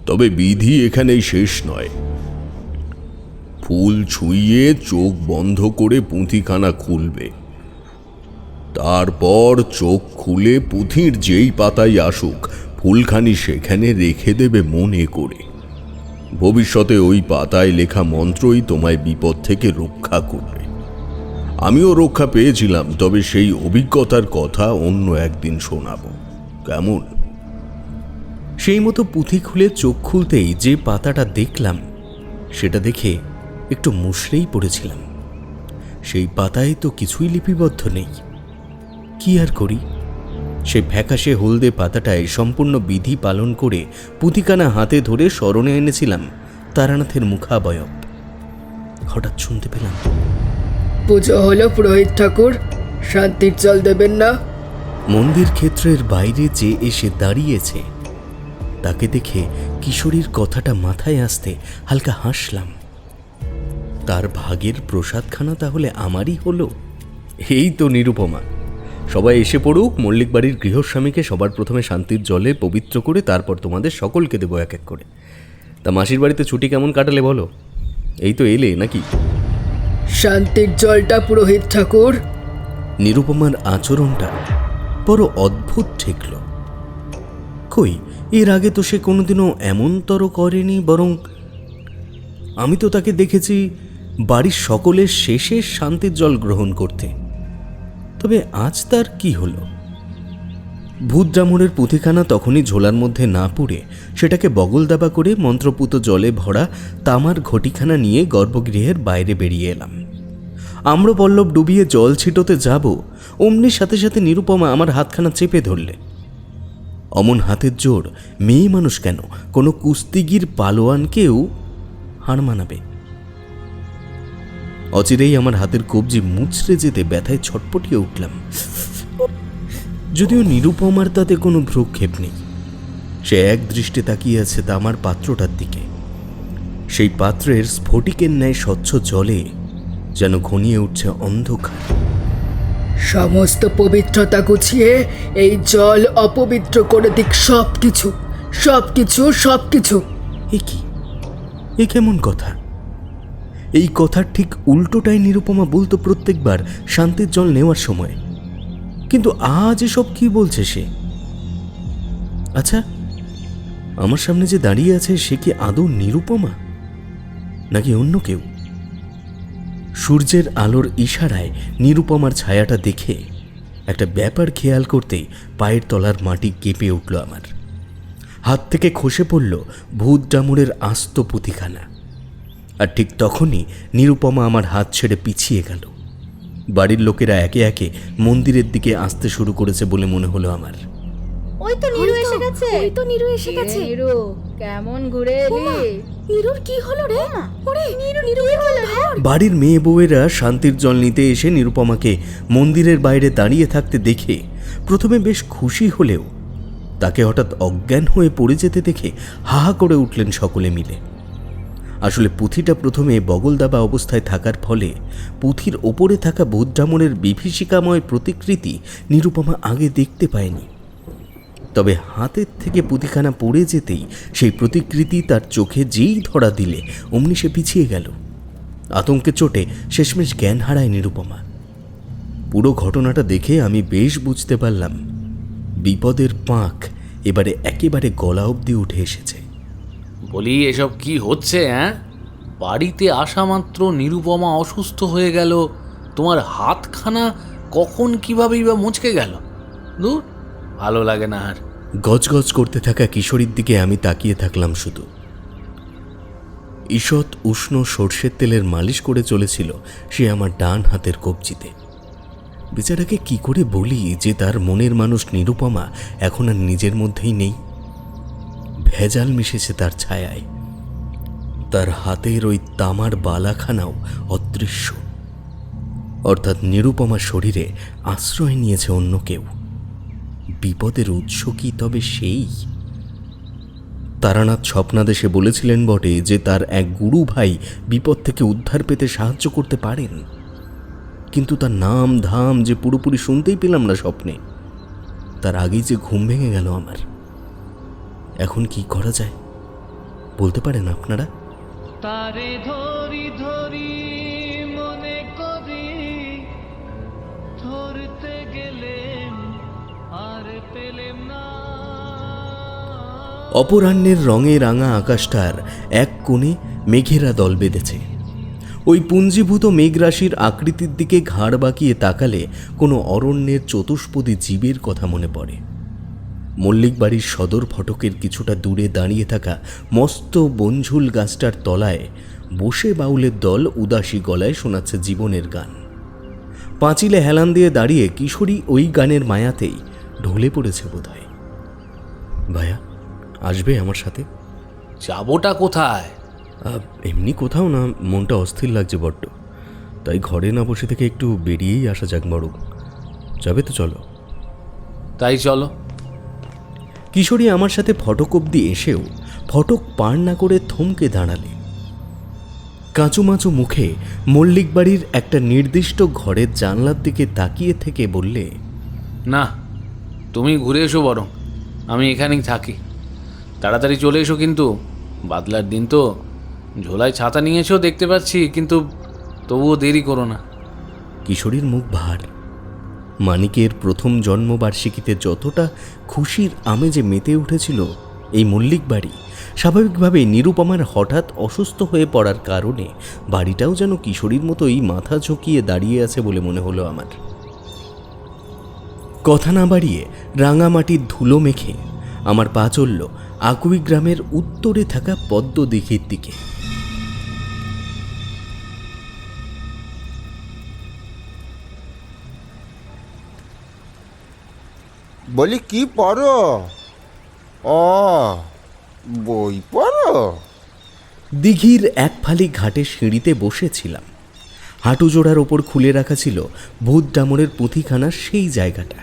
তবে বিধি এখানেই শেষ নয়। ফুল ছুঁয়ে চোখ বন্ধ করে পুঁথিখানা খুলবে, তারপর চোখ খুলে পুঁথির যেই পাতায় আসুক ফুলখানি সেখানে রেখে দেবে মনে করে। ভবিষ্যতে ওই পাতায় লেখা মন্ত্রই তোমায় বিপদ থেকে রক্ষা করবে। আমিও রক্ষা পেয়েছিলাম, তবে সেই অভিজ্ঞতার কথা অন্য একদিন শোনাবো, কেমন? সেই মতো পুঁথি খুলে চোখ খুলতেই যে পাতাটা দেখলাম সেটা দেখে একটু মুষড়েই পড়েছিলাম। সেই পাতায় তো কিছুই লিপিবদ্ধ নেই। কি আর করি, সেই ফ্যাকাশে হলদে পাতাটায় সম্পূর্ণ বিধি পালন করে পুঁথিখানা হাতে ধরে স্মরণে এনেছিলাম তারানাথের মুখাবয়ব। হঠাৎ শুনতে পেলাম, পুজো হলো পুরোহিত ঠাকুর, শান্তির জল দেবেন না? মন্দির ক্ষেত্রের বাইরে যে এসে দাঁড়িয়েছে তাকে দেখে কিশোরীর কথাটা মাথায় আসতে হালকা হাসলাম। তার ভাগের প্রসাদখানা তাহলে আমারই হলো। এই তো নিরুপমা। সবাই এসে পড়ুক, মল্লিক বাড়ির গৃহস্বামীকে সবার প্রথমে শান্তির জলে পবিত্র করে তারপর তোমাদের সকলকে দেবো এক এক করে। তা মাসির বাড়িতে ছুটি কেমন কাটালে বলো? এই তো এলে নাকি? শান্তির জলটা পুরোহিত ঠাকুর। নিরুপমার আচরণটা বড় অদ্ভুত ঠেকল। কই, এর আগে তো সে কোনোদিনও এমনতর করেনি, বরং আমি তো তাকে দেখেছি বাড়ির সকলের শেষে শান্তির জল গ্রহণ করতে। তবে আজ তার কি হলো? ভূত ডামরের পুঁথিখানা তখনই ঝোলার মধ্যে না পুড়ে সেটাকে বগল দাবা করে মন্ত্রপুত জলে ভরা তামার ঘটিখানা নিয়ে গর্ভগৃহের বাইরে বেরিয়ে এলাম। আম্রপল্লব ডুবিয়ে জল ছিটোতে যাব, অমনি সাথে সাথে নিরুপমা আমার হাতখানা চেপে ধরলে। অমন হাতের জোর মেয়ে মানুষ কেন, কোনো কুস্তিগির পালোয়ানকেও হার মানাবে। অচিরেই আমার হাতের কবজি মুচড়ে যেতে ব্যথায় ছটপটিয়ে উঠলাম। যদিও নিরুপমার তাতে কোনো ভ্রুক্ষেপ নেই। সে এক দৃষ্টে তাকিয়ে আছে তামার পাত্রটার দিকে। সেই পাত্রের স্ফটিকের ন্যায় স্বচ্ছ জলে যেন ঘনিয়ে উঠছে অন্ধকার। সমস্ত পবিত্রতা গুছিয়ে এই জল অপবিত্র করে দিক সবকিছু, সবকিছু, সবকিছু। এ কি, এ কেমন কথা? এই কথার ঠিক উল্টোটাই নিরুপমা বলতো প্রত্যেকবার শান্তির জল নেওয়ার সময়। কিন্তু আজ এসব কি বলছে সে? আচ্ছা, আমার সামনে যে দাঁড়িয়ে আছে সে কি আদৌ নিরুপমা নাকি অন্য কেউ? সূর্যের আলোর ইশারায় নিরুপমার ছায়াটা দেখে একটা ব্যাপার খেয়াল করতেই পায়ের তলার মাটি কেঁপে উঠল আমার। হাত থেকে খসে পড়ল ভূত ডামরের আস্ত পুঁথিখানা। আর ঠিক তখনই নিরুপমা আমার হাত ছেড়ে পিছিয়ে গেল। বাড়ির লোকেরা একে একে মন্দিরের দিকে আসতে শুরু করেছে বলে মনে হলো আমার। ওই তো নিরু এসে গেছে। ওই তো নিরু এসে গেছে। নিরু, কেমন ঘুরে এলি? নিরুর কি হলো রে? ওরে নিরু কি হলো রে? বাড়ির মেয়ে বউয়েরা শান্তির জল নিতে এসে নিরুপমাকে মন্দিরের বাইরে দাঁড়িয়ে থাকতে দেখে প্রথমে বেশ খুশি হলেও তাকে হঠাৎ অজ্ঞান হয়ে পড়ে যেতে দেখে হাহা করে উঠলেন সকলে মিলে। আসলে পুঁথিটা প্রথমে বগল দাবা অবস্থায় থাকার ফলে পুঁথির ওপরে থাকা ভূত ডামরের বিভীষিকাময় প্রতিকৃতি নিরুপমা আগে দেখতে পায়নি। তবে হাতের থেকে পুঁথিখানা পড়ে যেতেই সেই প্রতিকৃতি তার চোখে যেই ধরা দিলে অমনি সে পিছিয়ে গেল। আতঙ্কে চোটে শেষমেশ জ্ঞান হারায় নিরুপমা। পুরো ঘটনাটা দেখে আমি বেশ বুঝতে পারলাম বিপদের পাঁক এবারে একেবারে গলা অবধি উঠে এসেছে। বলি, এসব কি হচ্ছে? বাড়িতে আসা মাত্র নিরুপমা অসুস্থ হয়ে গেল, তোমার হাতখানা কখন কিভাবেই বা মুচকে গেল। দূর, ভালো লাগে না আর। গজগজ করতে থাকা কিশোরীর দিকে আমি তাকিয়ে থাকলাম শুধু। ঈষৎ উষ্ণ সর্ষের তেলের মালিশ করে চলেছিল সে আমার ডান হাতের কবজিতে। বেচারাকে কি করে বলি যে তার মনের মানুষ নিরুপমা এখন আর নিজের মধ্যেই নেই। ভেজাল মিশেছে তার ছায়ায়। তার হাতের ওই তামার বালাখানাও অদৃশ্য, অর্থাৎ নিরুপমা শরীরে আশ্রয় নিয়েছে অন্য কেউ। বিপদের উৎস কি তবে সেই? তারানাথ স্বপ্নাদেশে বলেছিলেন বটে যে তার এক গুরু ভাই বিপদ থেকে উদ্ধার পেতে সাহায্য করতে পারেন, কিন্তু তার নাম ধাম যে পুরোপুরি শুনতেই পেলাম না স্বপ্নে। তার আগেই যে ঘুম ভেঙে গেল আমার। এখন কি করা যায় বলতে পারেন আপনারা? তারে ধরি ধরি মনে করি, ধরতে গেলেন আর পেলেম না। অপরাহ্নের রঙে রাঙা আকাশটার এক কোণে মেঘেরা দল বেঁধেছে। ওই পুঞ্জীভূত মেঘরাশির আকৃতির দিকে ঘাড় বাঁকিয়ে তাকালে কোনো অরণ্যের চতুষ্পদী জীবের কথা মনে পড়ে। মল্লিক বাড়ির সদর ফটকের কিছুটা দূরে দাঁড়িয়ে থাকা মস্ত বনঝুল গাছটার তলায় বসে বাউলের দল উদাসী গলায় শোনাচ্ছে জীবনের গান। পাঁচিলে হেলান দিয়ে দাঁড়িয়ে কিশোরী ওই গানের মায়াতেই ঢলে পড়েছে বোধহয়। ভাইয়া, আসবে আমার সাথে? যাবোটা কোথায়? এমনি কোথাও না, মনটা অস্থির লাগছে বড্ড, তাই ঘরে না বসে থেকে একটু বেরিয়েই আসা যাক বড়। যাবে তো চলো। তাই চলো। কিশোরী আমার সাথে ফটক অব্দি এসেও ফটক পার না করে থমকে দাঁড়ালে। কাঁচুমাচু মুখে মল্লিক বাড়ির একটা নির্দিষ্ট ঘরের জানলার দিকে তাকিয়ে থেকে বললে, না, তুমি ঘুরে এসো বরং, আমি এখানেই থাকি। তাড়াতাড়ি চলে এসো কিন্তু, বাদলার দিন তো। ঝোলায় ছাতা নিয়েছো দেখতে পাচ্ছি, কিন্তু তবুও দেরি করো না। কিশোরীর মুখ ভার। মানিকের প্রথম জন্মবার্ষিকীতে যতটা খুশির আমেজে মেতে উঠেছিল এই মল্লিক বাড়ি, স্বাভাবিকভাবে নিরুপমার হঠাৎ অসুস্থ হয়ে পড়ার কারণে বাড়িটাও যেন কিশোরীর মতোই মাথা ঝুঁকিয়ে দাঁড়িয়ে আছে বলে মনে হলো আমার। কথা না বাড়িয়ে রাঙামাটির ধুলো মেখে আমার পা চলল আকুই গ্রামের উত্তরে থাকা পদ্ম দিঘির দিকে। বলি কি পড়ো? ও, বই পড়ো? দিঘির এক ফালি ঘাটে সিঁড়িতে বসেছিলাম। হাঁটু জোড়ার ওপর খুলে রাখা ছিল ভূত ডামরের পুঁথিখানার সেই জায়গাটা,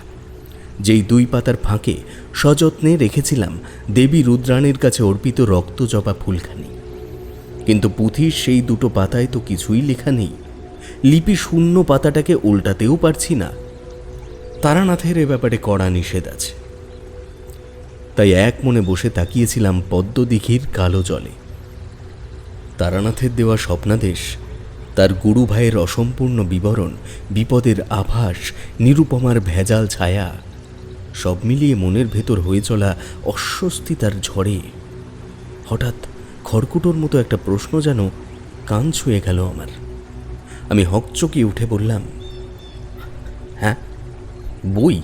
যেই দুই পাতার ফাঁকে সযত্নে রেখেছিলাম দেবী রুদ্রাণীর কাছে অর্পিত রক্তজবা ফুলখানি। কিন্তু পুঁথির সেই দুটো পাতায় তো কিছুই লেখা নেই। লিপি শূন্য পাতাটাকে উল্টাতেও পারছি না। তারানাথের এ ব্যাপারে কড়া নিষেধ আছে। তাই এক মনে বসে তাকিয়েছিলাম পদ্ম দিঘির কালো জলে। তারানাথের দেওয়া স্বপ্নাদেশ, তার গুরু ভাইয়ের অসম্পূর্ণ বিবরণ, বিপদের আভাস, নিরুপমার ভেজাল ছায়া, সব মিলিয়ে মনের ভেতর হয়ে চলা অস্বস্তিতার ঝড়ে হঠাৎ খড়কুটোর মতো একটা প্রশ্ন যেন কান ছুঁয়ে গেল আমার। আমি হকচকিয়ে উঠে বললাম, হ্যাঁ, বই?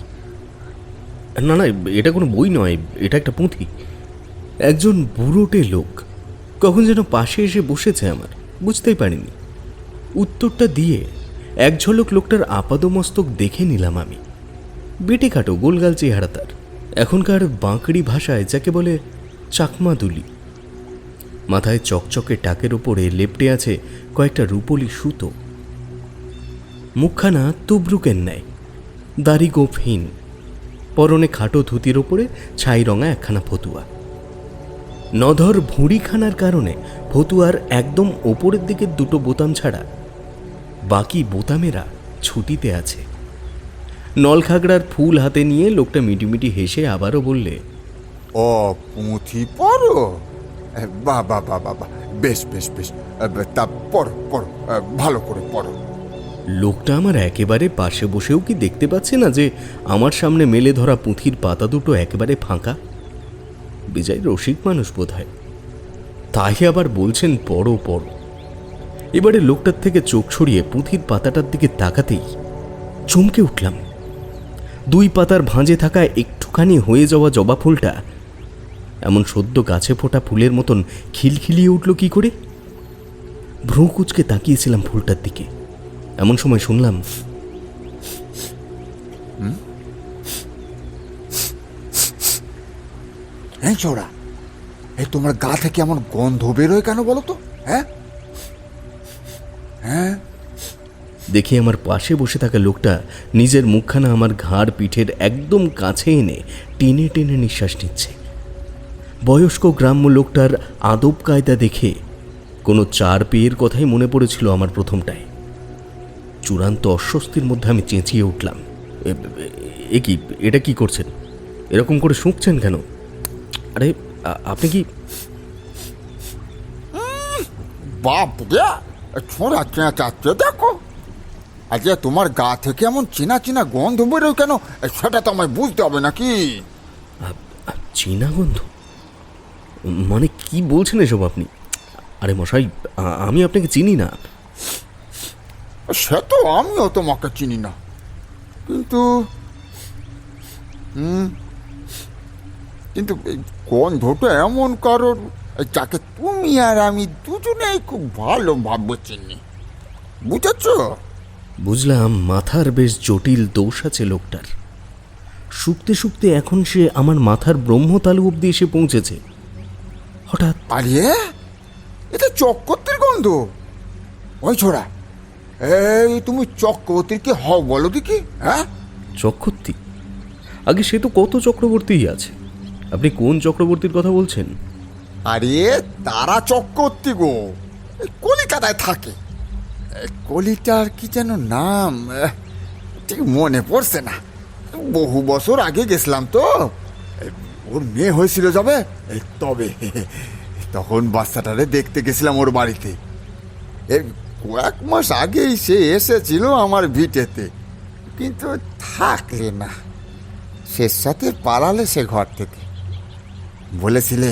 না না, এটা কোনো বই নয়, এটা একটা পুঁথি। একজন বুড়োটে লোক কখন যেন পাশে এসে বসেছে আমার, বুঝতেই পারিনি। উত্তরটা দিয়ে এক ঝলক লোকটার আপাদমস্তক দেখে নিলাম আমি। বেটে খাটো গোলগাল চেহারা তার, এখনকার বাঁকড়ি ভাষায় যাকে বলে চাকমা দুলি। মাথায় চকচকে টাকের ওপরে লেপটে আছে কয়েকটা রুপোলি সুতো। মুখখানা তুবরুকের ন্যায়, দাড়ি গোফহীন, পরনে খাটো ধুতির ওপরে ছাই রঙা একখানা ফতুয়া। নধর ভুঁড়িখানার কারণে ফতুয়ার একদম ওপরের দিকে দুটো বোতাম ছাড়া বাকি বোতামেরা ছুটিতে আছে। নলখাগড়ার ফুল হাতে নিয়ে লোকটা মিটিমিটি হেসে আবারও বললে, ও, পুঁথি পড়ো? বাবা বাবা বাবা, বেশ বেশ বেশ, তা পড়ো পড়ো, ভালো করে পড়ো। লোকটা আমার একেবারে পাশে বসেও কি দেখতে পাচ্ছে না যে আমার সামনে মেলে ধরা পুঁথির পাতা দুটো একেবারে ফাঁকা? বেজায় রসিক মানুষ বোধ হয়, তাই আবার বলছেন পড়ো পড়ো। এবারে লোকটার থেকে চোখ সরিয়ে পুঁথির পাতাটার দিকে তাকাতেই চমকে উঠলাম। দুই পাতার ভাঁজে থাকা একটু একটুখানি হয়ে যাওয়া জবা ফুলটা এমন সদ্য গাছে ফোটা ফুলের মতন খিলখিলিয়ে উঠল কি করে? ভ্রু কুচকে তাকিয়েছিলাম ফুলটার দিকে, এমন সময় শুনলাম, হ্যাঁ ছোড়া, এই তোমার গা থেকে এমন গন্ধ বেরোয় কেন বলো তো? হ্যাঁ হ্যাঁ, দেখি আমার পাশে বসে থাকা লোকটা নিজের মুখখানা আমার ঘাড় পিঠের একদম কাছে এনে টেনে টেনে নিঃশ্বাস নিচ্ছে। বয়স্ক গ্রাম্য লোকটার আদব কায়দা দেখে কোনো 4 পেয়ের কথাই মনে পড়েছিল আমার প্রথমটায়। চূড়ান্ত অস্বস্তির মধ্যে আমি চেঁচিয়ে উঠলাম, এ কি, এটা কি করছেন? এরকম করে শুঁকছেন কেন? আরে আপনি কি? বাপ রে, ছোড়া চেঁচাচ্ছে দেখো। আচ্ছা, তোমার গা থেকে এমন চেনা চেনা গন্ধ বেরোয় কেন, সেটা তো আমায় বুঝতে হবে নাকি? চীনা গন্ধ? মানে কি বলছেন এসব আপনি? আরে মশাই, আমি আপনাকে চিনি না। সে তো আমিও তোমাকে চিনি না, কিন্তু কিন্তু এই গন্ধটা এমন কারোর যাকে তুমি আর আমি দুজনেই খুব ভালোভাবে চিনি, বুঝেছ? বুঝলাম মাথার বেশ জটিল দোষ আছে লোকটার। শুকতে শুকতে এখন সে আমার মাথার ব্রহ্মতালু অব্দি এসে পৌঁছেছে। হঠাৎ আরে, এটা চক্রবর্তীর গন্ধ। ওই ছোড়া, এই তুমি চক্রবর্তীর কি হও বলো দেখি? হ্যাঁ, চক্রবর্তী? আগে সে তো কত চক্রবর্তীই আছে। আপনি কোন চক্রবর্তীর কথা বলছেন? আরে তারা চক্রবর্তী গো, এই কলিকাতায় থাকে। এই কলিটার কি যেন নাম, ঠিক মনে পড়ছে না। বহু বছর আগে গেছিলাম তো, ওর মেয়ে হয়েছিল যাবে, তবে তখন বাচ্চাটারে দেখতে গেছিলাম ওর বাড়িতে। এর কয়েক মাস আগেই সে এসেছিল আমার ভিটেতে, কিন্তু থাকলে না, শেষ সাথে পালালে সে ঘর থেকে। বলেছিলে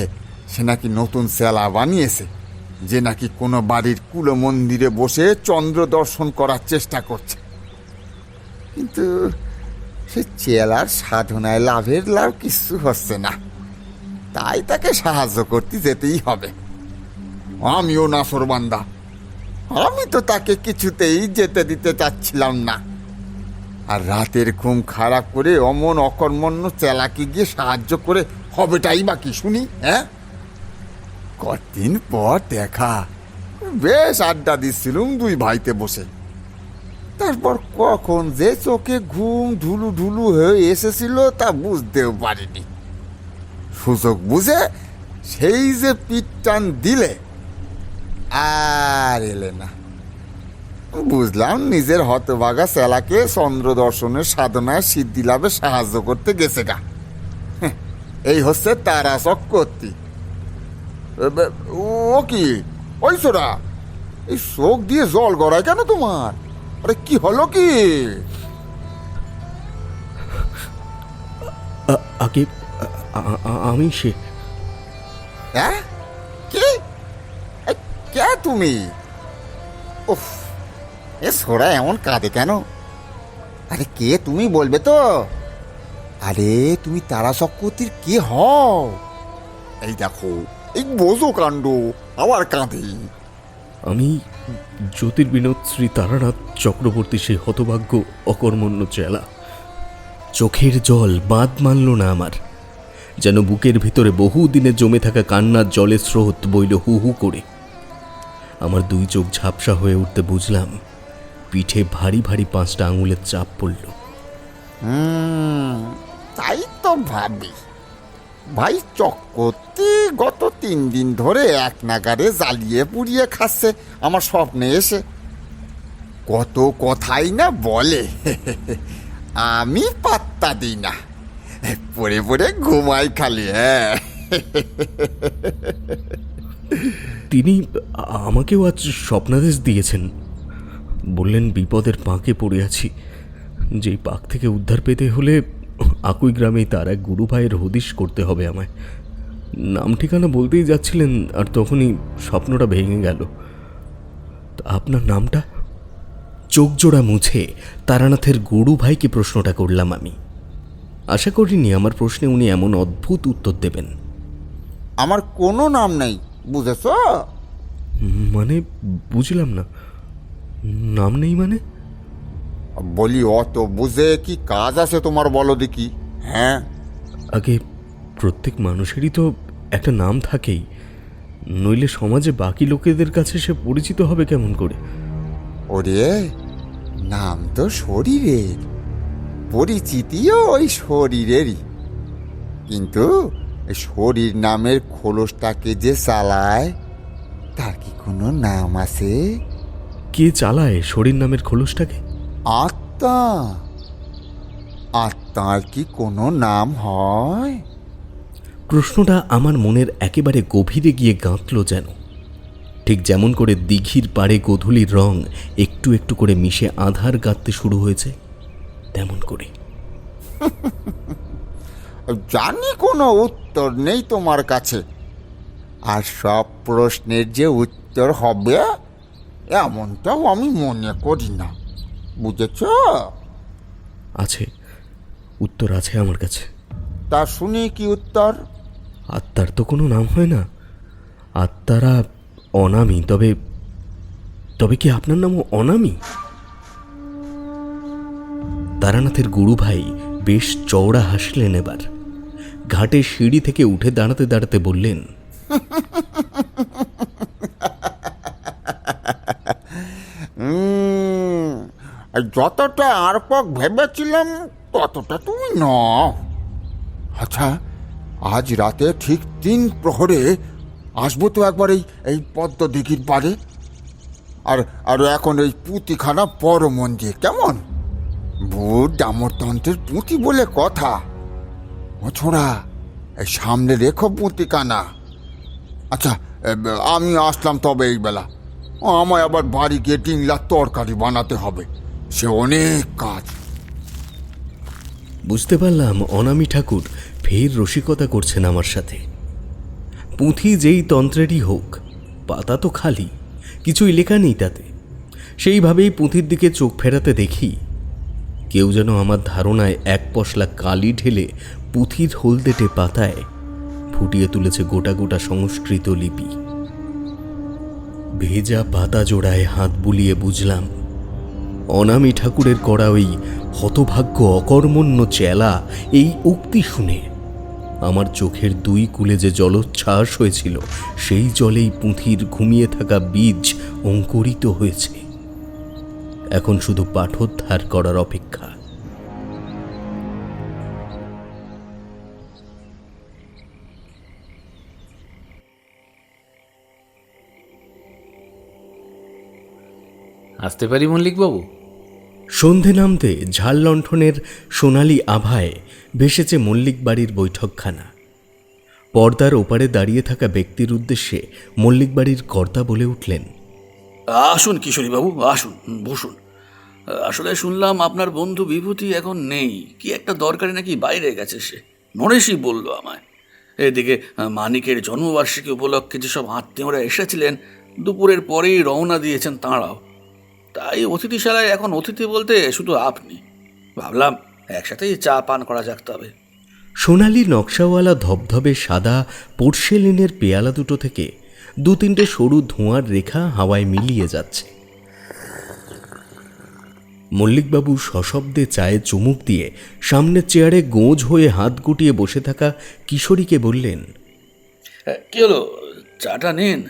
সে নাকি নতুন সেলা বানিয়েছে, যে নাকি কোনো বাড়ির কুলো মন্দিরে বসে চন্দ্র দর্শন করার চেষ্টা করছে, কিন্তু সে চেলার সাধনায় লাভের লাভ কিছু হচ্ছে না, তাই তাকে সাহায্য করতে যেতেই হবে। আমিও নাসরবান্দা, আমি তো তাকে কিছুতেই যেতে দিতে চাচ্ছিলাম না। আর রাতের ঘুম খারাপ করে অমন অকর্মণ্য চেলাকে গিয়ে সাহায্য করে হবেটাই বা কি শুনি? হ্যাঁ, কদিন পর দেখা, বেশ আড্ডা দিচ্ছিলুম দুই ভাইতে বসে। তারপর কখন যে চোখে ঘুম ঢুলু ঢুলু হয়ে এসেছিল তা বুঝতেও পারিনি। সুযোগ বুঝে সেই যে পিঠ টান দিলে, আর এলে না। বুঝলাম নিজের হতভাগা সেলাকে চন্দ্র দর্শনের সাধনায় সিদ্ধি লাভে সাহায্য করতে গেছে গা। এই হচ্ছে তারা চক্রবর্তী। ও কি, ওই ছোড়া, এই চোখ দিয়ে জল গড়ায় কেন তোমার? আরে কি হলো কি? আগে আমি সে। হ্যাঁ, কি? কে তুমি? উফ, এ ছোড়া এমন কাঁদে কেন? আরে কে তুমি বলবে তো? আরে তুমি তারা চক্রবর্তীর কে হও? এই দেখো, এই বোঝো কাণ্ড, আবার কাঁদে। আমি জ্যোতির্বিনোদ শ্রী তারানাথ চক্রবর্তী, সেই হতভাগ্য অকর্মণ্য চেলা। চোখের জল বাঁধ মানল না আমার, যেন বুকের ভিতরে বহুদিনে জমে থাকা কান্নার জলের স্রোত বইল হু হু করে। আমার 2 চোখ ঝাপসা হয়ে উঠতে বুঝলাম পিঠে ভারী ভারী 5টা আঙুলের চাপ পড়ল। তাই তো ভাবি, ভাই চক্রবর্তী গত 3 দিন ধরে এক নাগারে জ্বালিয়ে পুড়িয়ে খাচ্ছে আমার স্বপ্নে এসে। কত কথাই না বলে, আমি পাত্তা দিই না, পড়ে পড়ে ঘুমাই খালি। হ্যাঁ, তিনি আমাকেও আজ স্বপ্নাদেশ দিয়েছেন। বললেন বিপদের পাঁকে পড়ে আছি, যেই পাক থেকে উদ্ধার পেতে হলে আকুই গ্রামেই তার এক গুরু ভাইয়ের হদিশ করতে হবে আমায়। নাম ঠিকানা বলতেই যাচ্ছিলেন, আর তখনই স্বপ্নটা ভেঙে গেল। আপনার নামটা? চোখ জোড়া মুছে তারানাথের গুরু ভাইকে প্রশ্নটা করলাম আমি। আশা করিনি আমার প্রশ্নে উনি এমন অদ্ভুত উত্তর দেবেন। আমার কোনো নাম নেই, বুঝেছ? মানে বুঝলাম না, নাম নেই মানে? বলি, অত বুঝে কি কাজ আছে তোমার, বলো দেখি। হ্যাঁ, আগে প্রত্যেক মানুষেরই তো একটা নাম থাকেই, নইলে সমাজে বাকি লোকেদের কাছে সে পরিচিত হবে কেমন করে? ওরে, নাম তো শরীরের, পরিচিতিও ওই শরীরেরই, কিন্তু শরীর নামের খোলসটাকে যে চালায় তার কি কোনো নাম আছে? কে চালায় শরীর নামের খোলসটাকে? আত্মা। আত্মার কি কোনো নাম হয়? প্রশ্নটা আমার মনের একেবারে গভীরে গিয়ে গাঁথল যেন, ঠিক যেমন করে দিঘির পাড়ে গোধূলির রং একটু একটু করে মিশে আধার গাঁথতে শুরু হয়েছে, তেমন করে। জানি কোনো উত্তর নেই তোমার কাছে, আর সব প্রশ্নের যে উত্তর হবে এমনটাও আমি মনে করি না, বুঝেছ? আছে, উত্তর আছে আমার কাছে। তা শুনি কি উত্তর? আত্মার তো কোনো নাম হয় না, আত্মারা অনামী। তবে তবে কি আপনার নামও অনামী? তারানাথের গুরু ভাই বেশ চওড়া হাসলেন এবার। ঘাটে সিঁড়ি থেকে উঠে দাঁড়াতে দাঁড়াতে বললেন, যতটা আর ভেবেছিলাম ততটা তুমি নও। আচ্ছা, আজ রাতে ঠিক 3 প্রহরে আসবো তো একবার এই পদ্ম দিঘির পাড়ে, আর এখন এই পুঁতিখানা বড় মন্দির কেমন? ভূত দামোদরতন্ত্রের পুঁতি বলে কথা। ও ছোড়া, এই সামনে রেখো পুঁতিখানা। আচ্ছা, আমি আসলাম তবে এই বেলা। আমায় আবার বাড়ি গিয়ে ডিংলার তরকারি বানাতে হবে, সে অনেক কাজ। বুঝতে পারলাম অনামী ঠাকুর ফের রসিকতা করছেন আমার সাথে। পুঁথি যেই তন্ত্রেরই হোক, পাতা তো খালি, কিছুই লেখা নেই তাতে। সেইভাবেই পুঁথির দিকে চোখ ফেরাতে দেখি কেউ যেন আমার ধারণায় 1 পশলা কালি ঢেলে পুঁথির হলদেটে পাতায় ফুটিয়ে তুলেছে গোটা গোটা সংস্কৃত লিপি। ভেজা পাতা জোড়ায় হাত বুলিয়ে বুঝলাম অনামী ঠাকুরের করা ওই হতভাগ্য অকর্মণ্য চেলা এই উক্তি শুনে আমার চোখের 2 কূলে যে জলোচ্ছ্বাস হয়েছিল, সেই জলেই পুঁথির ঘুমিয়ে থাকা বীজ অঙ্কুরিত হয়েছে। এখন শুধু পাঠোদ্ধার করার অপেক্ষা। আসতে পারি মল্লিকবাবু? সন্ধে নামতে ঝাল লণ্ঠনের সোনালি আভায় ভেসেছে মল্লিক বাড়ির বৈঠকখানা। পর্দার ওপারে দাঁড়িয়ে থাকা ব্যক্তির উদ্দেশ্যে মল্লিক বাড়ির কর্তা বলে উঠলেন, আসুন কিশোরীবাবু, আসুন, বসুন। আসলে শুনলাম আপনার বন্ধু বিভূতি এখন নেই, কি একটা দরকারে নাকি বাইরে গেছে সে। নরেশই বলল আমায়। এদিকে মানিকের জন্মবার্ষিকী উপলক্ষে যেসব আত্মীয়রা এসেছিলেন, দুপুরের পরেই রওনা দিয়েছেন তাঁরাও। তাই অতিথিশালায় এখন অতিথি বলতে শুধু আপনি। ভাবলাম একসাথেই চা পান করা যাক তবে। সোনালি নকশাওয়ালা ধবধবে সাদা পোর্সেলিনের পেয়ালা দুটো থেকে 2-3টে সরু ধোঁয়ার রেখা হাওয়ায় মিলিয়ে যাচ্ছে। মল্লিকবাবু সশব্দে চায়ে চুমুক দিয়ে সামনের চেয়ারে গোঁজ হয়ে হাত গুটিয়ে বসে থাকা কিশোরীকে বললেন, কি হলো, চাটা নিন।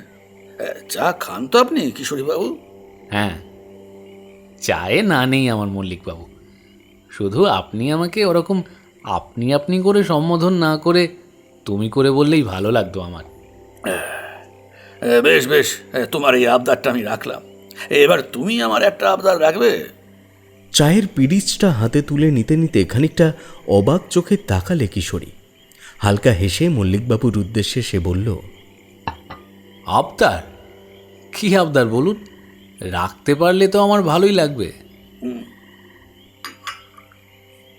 চা খান তো আপনি কিশোরীবাবু? হ্যাঁ, চায়ে না নেই আমার মল্লিকবাবু। শুধু আপনি আমাকে ওরকম আপনি আপনি করে সম্বোধন না করে তুমি করে বললেই ভালো লাগতো আমার। বেশ বেশ, তোমার এই আবদারটা আমি রাখলাম। এবার তুমি আমার একটা আবদার রাখবে। চায়ের পিরিচটা হাতে তুলে নিতে নিতে খানিকটা অবাক চোখে তাকালে কিশোরী। হালকা হেসে মল্লিকবাবুর উদ্দেশ্যে সে বলল, আবদার? কি আবদার বলুন, রাখতে পারলে তো আমার ভালোই লাগবে।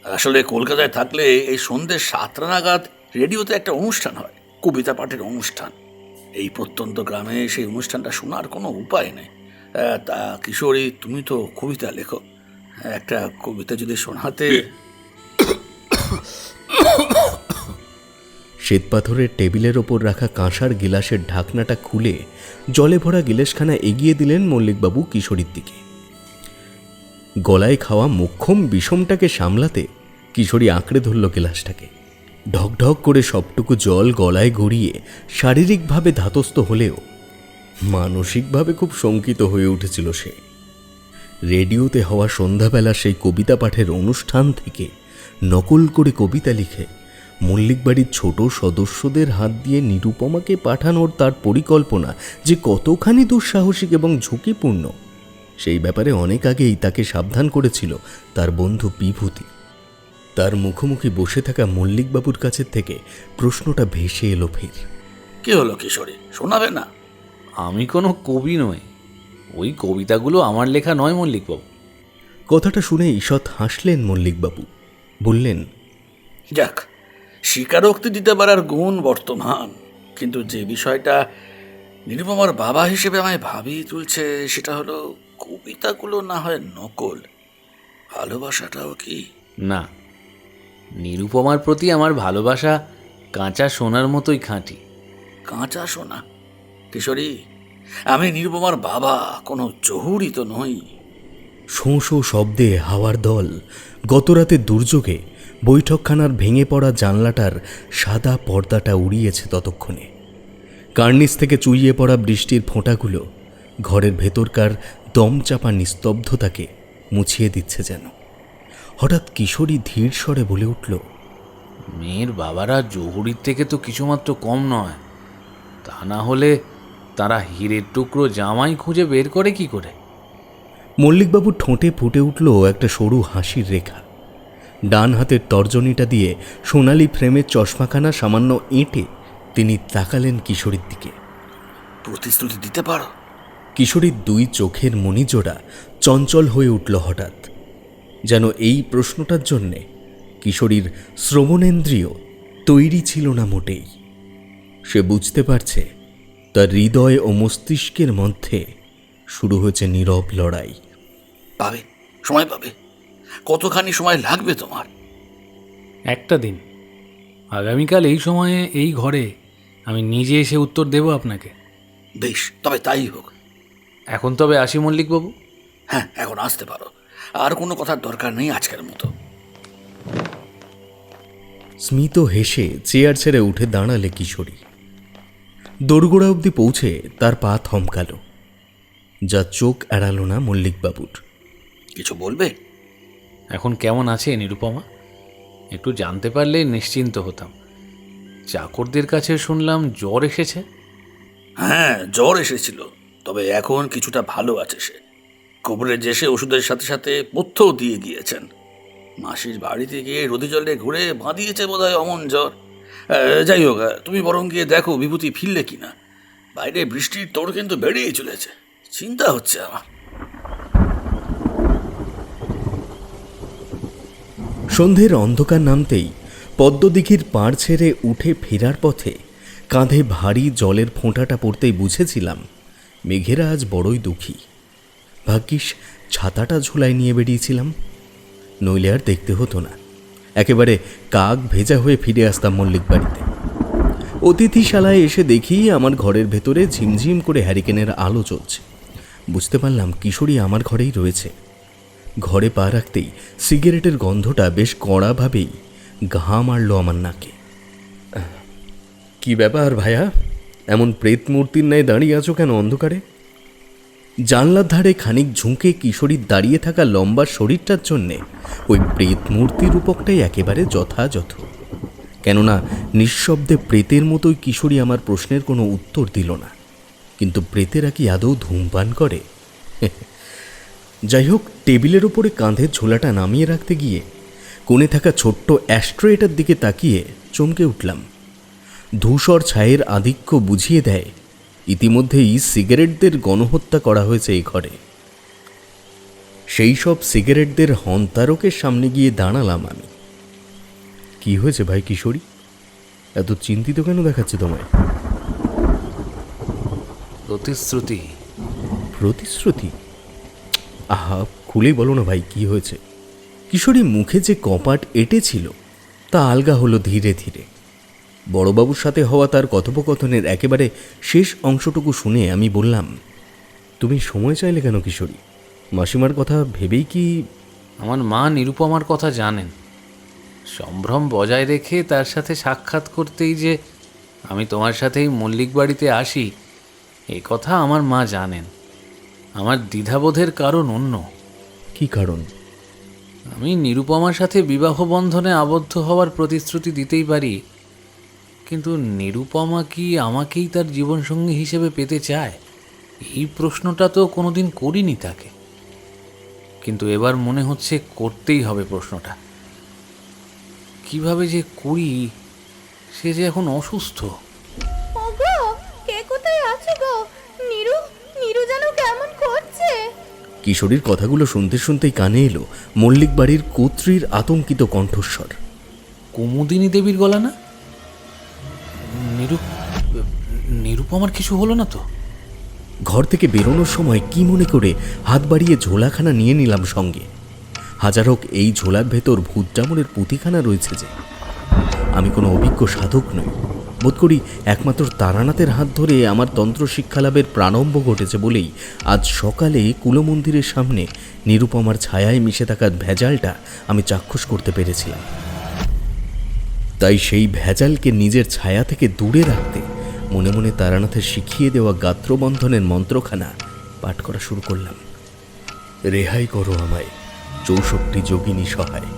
আসলে কলকাতায় থাকলে এই সন্ধ্যে 7টা নাগাদ রেডিওতে একটা অনুষ্ঠান হয়, কবিতা পাঠের অনুষ্ঠান। এই প্রত্যন্ত গ্রামে সেই অনুষ্ঠানটা শোনার কোনো উপায় নেই। তা কিশোরী, তুমি তো কবিতা লেখো, একটা কবিতা যদি শোনাতে। শ্বেতপাথরের টেবিলের ওপর রাখা কাঁসার গিলাসের ঢাকনাটা খুলে জলে ভরা গিলাসখানা এগিয়ে দিলেন মল্লিকবাবু কিশোরীর দিকে। গলায় খাওয়া মোক্ষম বিষমটাকে সামলাতে কিশোরী আঁকড়ে ধরল গিলাসটাকে। ঢকঢক করে সবটুকু জল গলায় গড়িয়ে শারীরিকভাবে ধাতস্থ হলেও মানসিকভাবে খুব শঙ্কিত হয়ে উঠেছিল সে। রেডিওতে হওয়া সন্ধ্যাবেলা সেই কবিতা পাঠের অনুষ্ঠান থেকে নকল করে কবিতা লিখে মল্লিক বাড়ির ছোট সদস্যদের হাত দিয়ে নিরুপমাকে পাঠানোর তার পরিকল্পনা যে কতখানি দুঃসাহসিক এবং ঝুঁকিপূর্ণ, সেই ব্যাপারে অনেক আগেই তাকে সাবধান করেছিল তার বন্ধু বিভূতি। তার মুখোমুখি বসে থাকা মল্লিকবাবুর কাছের থেকে প্রশ্নটা ভেসে এলো ফের। কি হলো কিশোরী, শোনাবে না? আমি কোনো কবি নই, ওই কবিতাগুলো আমার লেখা নয় মল্লিকবাবু। কথাটা শুনে ঈষৎ হাসলেন মল্লিকবাবু, বললেন, যাক, স্বীকারোক্তি দিতে পারার গুণ বর্তমান, কিন্তু যে বিষয়টা নিরুপমার বাবা হিসেবে আমায় ভাবিয়ে তুলছে সেটা হলো কবিতাগুলো না হয় নকল, ভালোবাসাটাও কি? না, নিরুপমার প্রতি আমার ভালোবাসা কাঁচা সোনার মতোই খাঁটি। কাঁচা সোনা? কিশোরী, আমি নিরুপমার বাবা, কোনো জহুরি তো নই। শোঁ শোঁ শব্দে হাওয়ার দল গতরাতে দুর্যোগে বৈঠকখানার ভেঙে পড়া জানলাটার সাদা পর্দাটা উড়িয়েছে ততক্ষণে। কার্নিস থেকে চুইয়ে পড়া বৃষ্টির ফোঁটাগুলো ঘরের ভেতরকার দমচাপা নিস্তব্ধতাকে মুছিয়ে দিচ্ছে যেন। হঠাৎ কিশোরী ধীর স্বরে বলে উঠল, মেয়ের বাবারা জহুরির থেকে তো কিছুমাত্র কম নয়, তা না হলে তারা হীরের টুকরো জামাই খুঁজে বের করে কি করে? মল্লিকবাবুর ঠোঁটে ফুটে উঠল একটা সরু হাসির রেখা। ডান হাতের তর্জনীটা দিয়ে সোনালি ফ্রেমের চশমাখানা সামান্য এঁটে তিনি তাকালেন কিশোরীর দিকে। প্রতিশ্রুতি দিতে পারো? কিশোরীর দুই চোখের মণিজোড়া চঞ্চল হয়ে উঠল হঠাৎ, যেন এই প্রশ্নটার জন্যে কিশোরীর শ্রবণেন্দ্রিয় তৈরি ছিল না মোটেই। সে বুঝতে পারছে তার হৃদয় ও মস্তিষ্কের মধ্যে শুরু হয়েছে নীরব লড়াই। পাবে, সময় পাবে। কতখানি সময় লাগবে তোমার? একটা দিন, আগামীকাল এই সময়ে এই ঘরে আমি নিজে এসে উত্তর দেব আপনাকে। বেশ, তবে তাই হোক। এখন তবে আসি মল্লিকবাবু। হ্যাঁ, এখন আসতে পারো, আর কোনো কথার দরকার নেই আজকের মতো। স্মিত হেসে চেয়ার ছেড়ে উঠে দাঁড়ালে কিশোরী। দোরগোড়া অবধি পৌঁছে তার পা থমকালো, যা চোখ এড়ালো না মল্লিকবাবুর। কিছু বলবে? এখন কেমন আছে নিরুপমা? একটু জানতে পারলে নিশ্চিন্ত হতাম। চাকরদের কাছে শুনলাম জ্বর এসেছে। হ্যাঁ, জ্বর এসেছিল, তবে এখন কিছুটা ভালো আছে সে। কবরেজ এসে ওষুধের সাথে সাথে পথ্যও দিয়ে গিয়েছেন। মাসির বাড়িতে গিয়ে রোদে জলে ঘুরে বাঁধিয়েছে বোধহয় অমন জ্বর। যাই হোক, তুমি বরং গিয়ে দেখো বিভূতি ফিরলে কিনা। বাইরে বৃষ্টির তোড় কিন্তু বেড়েই চলেছে, চিন্তা হচ্ছে আমার। সন্ধ্যের অন্ধকার নামতেই পদ্মদিঘির পাড় ছেড়ে উঠে ফেরার পথে কাঁধে ভারী জলের ফোঁটাটা পড়তেই বুঝেছিলাম মেঘেরা আজ বড়ই দুঃখী। ভাগ্যিস ছাতাটা ঝোলায় নিয়ে বেরিয়েছিলাম, নইলে আর দেখতে হতো না। একেবারে কাক ভেজা হয়ে ফিরে আসতাম মল্লিক বাড়িতে। অতিথিশালায় এসে দেখি আমার ঘরের ভেতরে ঝিমঝিম করে হ্যারিকেনের আলো জ্বলছে। বুঝতে পারলাম কিশোরী আমার ঘরেই রয়েছে। ঘরে পা রাখতেই সিগারেটের গন্ধটা বেশ কড়াভাবেই ঘা মারল আমার নাকে। কি ব্যাপার ভাইয়া, এমন প্রেত মূর্তির ন্যায় দাঁড়িয়ে আছো কেন অন্ধকারে? জানলার ধারে খানিক ঝুঁকে কিশোরীর দাঁড়িয়ে থাকা লম্বা শরীরটার জন্যে ওই প্রেত মূর্তির রূপকটাই একেবারে যথাযথ। কেননা নিঃশব্দে প্রেতের মতোই কিশোরী আমার প্রশ্নের কোনো উত্তর দিল না। কিন্তু প্রেতেরা কি আদৌ ধূমপান করে? যাই হোক, টেবিলের ওপরে কাঁধের ঝোলাটা নামিয়ে রাখতে গিয়ে কোণে থাকা ছোট্ট অ্যাস্ট্রয়েটার দিকে তাকিয়ে চমকে উঠলাম। ধূসর ছায়ের আধিক্য বুঝিয়ে দেয় ইতিমধ্যেই সিগারেটদের গণহত্যা করা হয়েছে এই ঘরে। সেই সব সিগারেটদের হন্তারকের সামনে গিয়ে দাঁড়ালাম আমি। কি হয়েছে ভাই কিশোরী, এত চিন্তিত কেন দেখাচ্ছে তোমায়? প্রতিশ্রুতি। প্রতিশ্রুতি? আহা, খুলেই বলো না ভাই, কি হয়েছে? কিশোরী মুখে যে কপাট এঁটেছিল তা আলগা হলো ধীরে ধীরে। বড়বাবুর সাথে হওয়া তার কথোপকথনের একেবারে শেষ অংশটুকু শুনে আমি বললাম, তুমি সময় চাইলে কেন কিশোরী? মাসিমার কথা ভেবেই কি? আমার মা নিরুপমার কথা জানেন। সম্ভ্রম বজায় রেখে তার সাথে সাক্ষাৎ করতেই যে আমি তোমার সাথেই মল্লিক বাড়িতে আসি, এই কথা আমার মা জানেন। আমার দ্বিধাবোধের কারণ অন্য। কি কারণ? আমি নিরুপমার সাথে বিবাহ বন্ধনে আবদ্ধ হওয়ার প্রতিশ্রুতি দিতেই পারি, কিন্তু নিরুপমা কি আমাকেই তার জীবনসঙ্গী হিসেবে পেতে চায়? এই প্রশ্নটা তো কোনোদিন করিনি তাকে, কিন্তু এবার মনে হচ্ছে করতেই হবে প্রশ্নটা। কিভাবে যে করি, সে যে এখন অসুস্থ। ওগো, কে কোথায় আছো গো? নীরু, নীরু যেন কেমন করছে। কিশোরীর কথাগুলো শুনতে শুনতেই কানে এলো মল্লিক বাড়ির কর্ত্রীর আতঙ্কিত কণ্ঠস্বর। কুমুদিনী দেবীর গলা না? নিরুপমার কিছু হলো না তো? ঘর থেকে বেরোনোর সময় কি মনে করে হাত বাড়িয়ে ঝোলাখানা নিয়ে নিলাম সঙ্গে। হাজার হোক এই ঝোলার ভেতর ভূতডামরের পুঁথিখানা রয়েছে যে। আমি কোনো অভিজ্ঞ সাধক নই, বোধ করি একমাত্র তারানাথের হাত ধরে আমার তন্ত্র শিক্ষালাভের প্রারম্ভ ঘটেছে বলেই আজ সকালে কুলমন্দিরের সামনে নিরুপমার ছায়ায় মিশে থাকার ভেজালটা আমি চাক্ষুষ করতে পেরেছিলাম। তাই সেই ভেজালকে নিজের ছায়া থেকে দূরে রাখতে মনে মনে তারানাথের শিখিয়ে দেওয়া গাত্রবন্ধনের মন্ত্রখানা পাঠ করা শুরু করলাম। রেহাই করো আমায় 64 যোগিনী সহায়,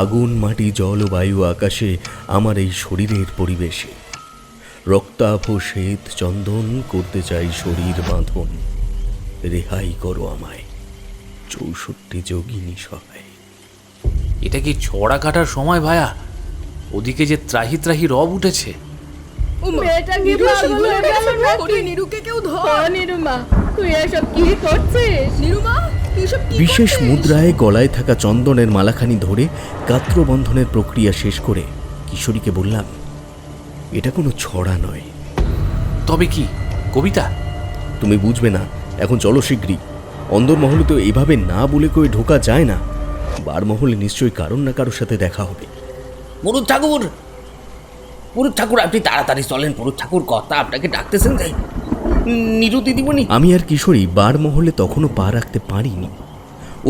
আগুন মাটি জল ও বায়ু আকাশে আমার এই শরীরের পরিবেশে, রক্তাভ শ্বেত চন্দন করতে চাই শরীর বাঁধন, রেহাই করো আমায় 64 যোগিনী সহায়। এটা কি ছড়া কাটার সময় ভায়া? ওদিকে যে ত্রাহি ত্রাহি রব উঠেছে। মেয়েটাকে পাগল হয়ে গেল নাকি? নীরুকে কেউ ধর। নীরুমা, তুই এসব কি করছিস? নীরুমা, তুই সব কি বিশেষ করছিস? মুদ্রায় গলায় থাকা চন্দনের মালাখানি ধরে গাত্রবন্ধনের প্রক্রিয়া শেষ করে কিশোরীকে বললাম, এটা কোনো ছড়া নয়। তবে কি কবিতা? তুমি বুঝবে না, এখন চলো শীঘ্রই। অন্দরমহলে তো এভাবে না বলে কয়ে ঢোকা যায় না। বারমহলে নিশ্চয়ই কারোর না কারোর সাথে দেখা হবে। পুরুত ঠাকুর, পুরুত ঠাকুর, আপনি তাড়াতাড়ি চলেন। পুরুত ঠাকুর কথা আপনাকে ডাকতেছেন। তাই নিরু দিদিমণি। আমি আর কিশোরী বারমহলে তখনও পা রাখতে পারিনি।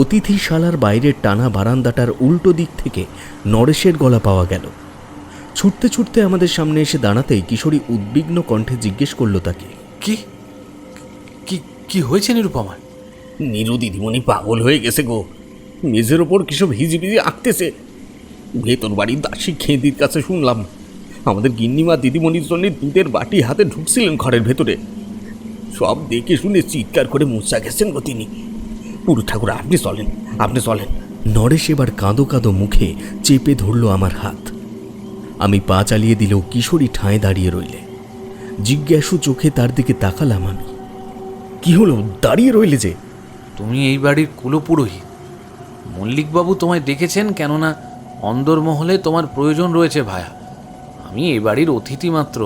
অতিথিশালার বাইরের টানা বারান্দাটার উল্টো দিক থেকে নরেশের গলা পাওয়া গেল। ছুটতে ছুটতে আমাদের সামনে এসে দাঁড়াতেই কিশোরী উদ্বিগ্ন কণ্ঠে জিজ্ঞেস করলো তাকে, কি কি কি হয়েছে নিরুপমার? নিরু দিদিমণি পাগল হয়ে গেছে গো। মেঝের ওপর কিসব হিজিবিজি আঁকতেছে। ভেতর বাড়ির দাসী খেঁদির কাছে শুনলাম আমাদের গিন্নিমা দিদিমণির জন্য দুধের বাটি হাতে ঢুকছিলেন ঘরের ভেতরে। সব দেখে শুনে চিৎকার করে মুচা গেছেন গো তিনি। পুরুত ঠাকুর, আপনি চলেন, আপনি চলেন। নরেশ এবার কাঁদো কাঁদো মুখে চেপে ধরল আমার হাত। আমি পা চালিয়ে দিলেও কিশোরী ঠাঁই দাঁড়িয়ে রইলে। জিজ্ঞাসু চোখে তার দিকে তাকালাম আমি। কি হলো, দাঁড়িয়ে রইলে যে? তুমি এই বাড়ির কুলপুরোহিত। মল্লিকবাবু তোমায় ডেকেছেন, কেননা অন্দরমহলে তোমার প্রয়োজন রয়েছে ভায়া। আমি এই বাড়ির অতিথি মাত্র,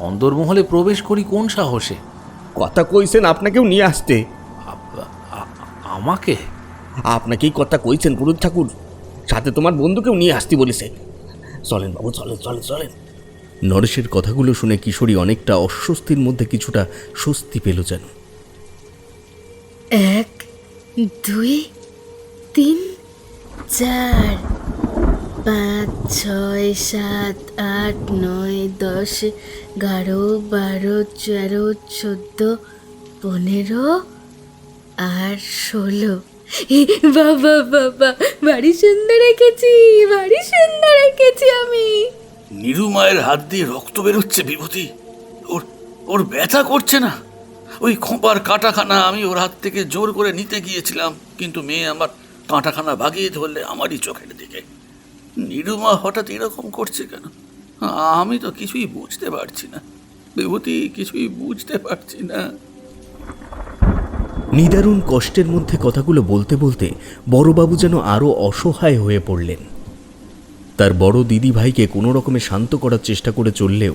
অন্দরমহলে প্রবেশ করি কোন সাহসে? কথা কইছেন আপনাকেও নিয়ে আসতে। আমাকে? আপনাকেই কথা কইছেন পুরুত ঠাকুর, সাথে তোমার বন্ধুকেও নিয়ে আসতে বলেছে। চলেন বাবু, চলেন চলেন চলেন। নরেশের কথাগুলো শুনে কিশোরী অনেকটা অস্বস্তির মধ্যে কিছুটা স্বস্তি পেল যেন। 1 2 3 4 5 6 7 8 9 10 11 12 13 14 15 আর 16। বাবা বাবা, বাড়ি সুন্দর রেখেছি, বাড়ি সুন্দর রেখেছি আমি। নিরু মায়ের হাত দিয়ে রক্ত বেরোচ্ছে বিভূতি। ওর ওর ব্যথা করছে না। ওই খোঁপার কাঁটাখানা আমি ওর হাত থেকে জোর করে নিতে গিয়েছিলাম, কিন্তু মেয়ে আমার কাঁটাখানা বাগিয়ে ধরলে আমারই চোখের দিকে। নিরুমা হঠাৎ এরকম করছে কেন? আমি তো কিছুই বুঝতে পারছি না বিভূতি, কিছুই বুঝতে পারছি না। নিদারুণ কষ্টের মধ্যে কথাগুলো বলতে বলতে বড়বাবু যেন আরো অসহায় হয়ে পড়লেন। তার বড় দিদি ভাইকে কোনো রকমে শান্ত করার চেষ্টা করে চললেও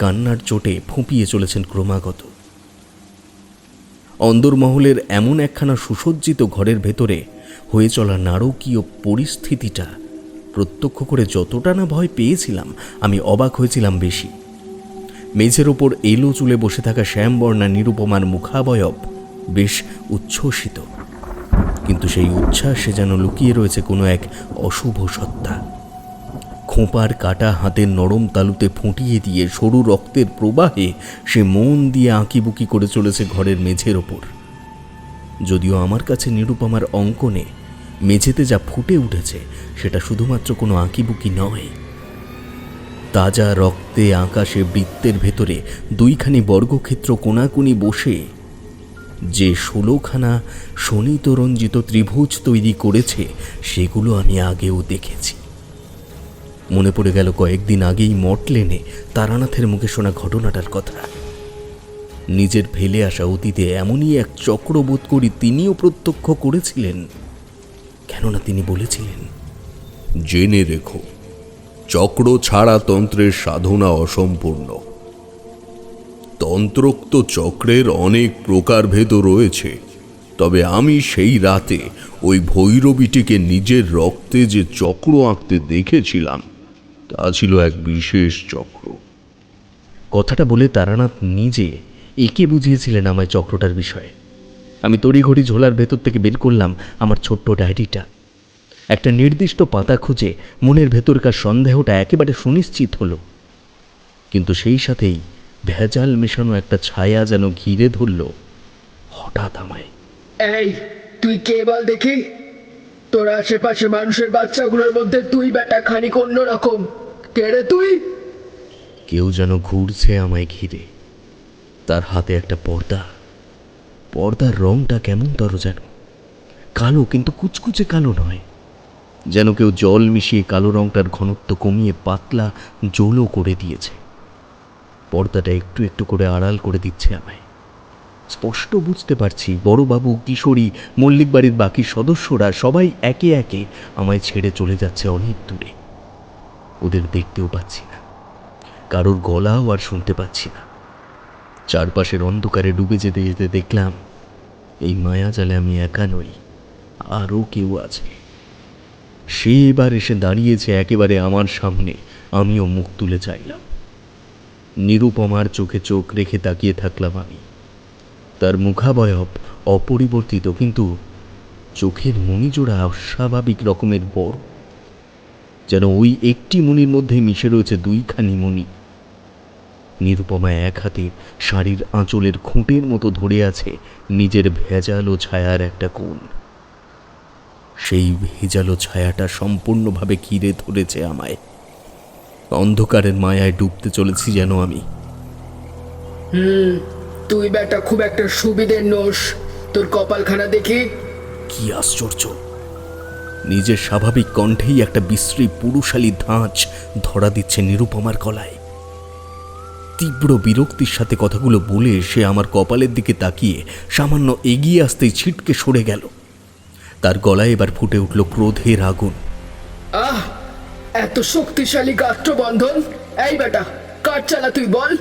কান্নার চোটে ফুঁপিয়ে চলেছেন ক্রমাগত। অন্দরমহলের এমন একখানা সুসজ্জিত ঘরের ভেতরে হয়ে চলা নারকীয় পরিস্থিতিটা প্রত্যক্ষ করে যতটা না ভয় পেয়েছিলাম, আমি অবাক হয়েছিলাম বেশি। মেঝের ওপর এলো চুলে বসে থাকা শ্যামবর্ণা নিরুপমার মুখাবয়ব বেশ উচ্ছ্বসিত, কিন্তু সেই উচ্ছ্বাসে যেন লুকিয়ে রয়েছে কোনো এক অশুভ সত্তা। খোঁপার কাটা হাতের নরম তালুতে ফুটিয়ে দিয়ে সরু রক্তের প্রবাহে সে মন দিয়ে আঁকিবুকি করে চলেছে ঘরের মেঝের ওপর। যদিও আমার কাছে নিরুপমার অঙ্কনে মেঝেতে যা ফুটে উঠেছে সেটা শুধুমাত্র কোনো আঁকিবুকি নয়। তাজা রক্তে আকাশে বৃত্তের ভেতরে দুইখানি বর্গক্ষেত্র কোণাকুনি বসে যে 16খানা শনিতরঞ্জিত ত্রিভুজ তৈরি করেছে, সেগুলো আমি আগেও দেখেছি। মনে পড়ে গেল কয়েকদিন আগেই মটলেনে তারানাথের মুখে শোনা ঘটনাটার কথা। নিজের ফেলে আসা অতীতে এমনই এক চক্র বোধ করি তিনিও প্রত্যক্ষ করেছিলেন। কেননা তিনি বলেছিলেন, জেনে রেখো, চক্র ছাড়া তন্ত্রের সাধনা অসম্পূর্ণ। তন্ত্রোক্ত চক্রের অনেক প্রকারভেদ রয়েছে, তবে আমি সেই রাতে ওই ভৈরবীটিকে নিজের রক্তে যে চক্র আঁকতে দেখেছিলাম তা ছিল এক বিশেষ চক্র। কথাটা বলে তারানাথ নিজে একে বুঝিয়েছিলেন আমায় চক্রটার বিষয়ে। আমি তড়িঘড়ি ঝোলার ভেতর থেকে বের করলাম আমার ছোট্ট ডায়েরিটা। একটা নির্দিষ্ট পাতা খুঁজে মনের ভেতরকার সন্দেহটা একেবারে সুনিশ্চিত হলো, কিন্তু সেই সাথেই ভেজাল মেশানো একটা ছায়া যেন ঘিরে ধরল হঠাৎ আমায়। এই তুই কে বল দেখি? তোর আশেপাশে মানুষের বাচ্চাগুলোর মধ্যে তুই বেটা খানিক অন্যরকম। কে রে তুই? কেউ যেন ঘুরছে আমায় ঘিরে। তার হাতে একটা পর্দা। পর্দার রংটা কেমন তর যেন কালো, কিন্তু কুচকুচে কালো নয়, যেন কেউ জল মিশিয়ে কালো রংটার ঘনত্ব কমিয়ে পাতলা জোলো করে দিয়েছে। পর্দাটা একটু একটু করে আড়াল করে দিচ্ছে আমায়। স্পষ্ট বুঝতে পারছি বড়বাবু, কিশোরী, মল্লিক বাড়ির বাকি সদস্যরা সবাই একে একে আমায় ছেড়ে চলে যাচ্ছে অনেক দূরে। ওদের দেখতেও পাচ্ছি না, কারোর গলাও আর শুনতে পাচ্ছি না। চারপাশের অন্ধকারে ডুবে যেতে যেতে দেখলাম এই মায়াজালে আমি একা নই, আরও কেউ আছে। সে এবার এসে দাঁড়িয়েছে একেবারে আমার সামনে। আমিও মুখ তুলে চাইলাম। নিরুপমার চোখে চোখ রেখে তাকিয়ে থাকলাম আমি। তার মুখাবয়ব অপরিবর্তিত, কিন্তু চোখের মণিজোড়া অস্বাভাবিক রকমের বড়, যেন ওই একটি মণির মধ্যে মিশে রয়েছে দুইখানি মণি। নিরুপমা এক হাতে শাড়ির আঁচলের খুঁটের মতো ধরে আছে নিজের ভেজালো ছায়ার একটা কোণ। সেই ভেজালো ছায়াটা সম্পূর্ণভাবে ঘিরে ধরেছে আমায়। অন্ধকারের মায়ায় ডুবতে চলেছি যেন আমি। তুই বেটা খুব একটা সুবিধের নোস। তোর কপালখানা দেখি। কি আশ্চর্য! নিজের স্বাভাবিক কণ্ঠেই একটা বিশ্রী পুরুষালী ধাঁচ ধরা দিচ্ছে নিরুপমার গলায়। তীব্র বিরক্তির সাথে কথাগুলো বলে সে আমার কপালের দিকে তাকিয়ে সামান্য এগিয়ে আসতেই ছিটকে সরে গেল। তার গলায় এবার ফুটে উঠল ক্রোধের আগুন। আহ, এত শক্তিশালী গাত্রবন্ধন! এই বেটা, কাঠ চালা তুই বল,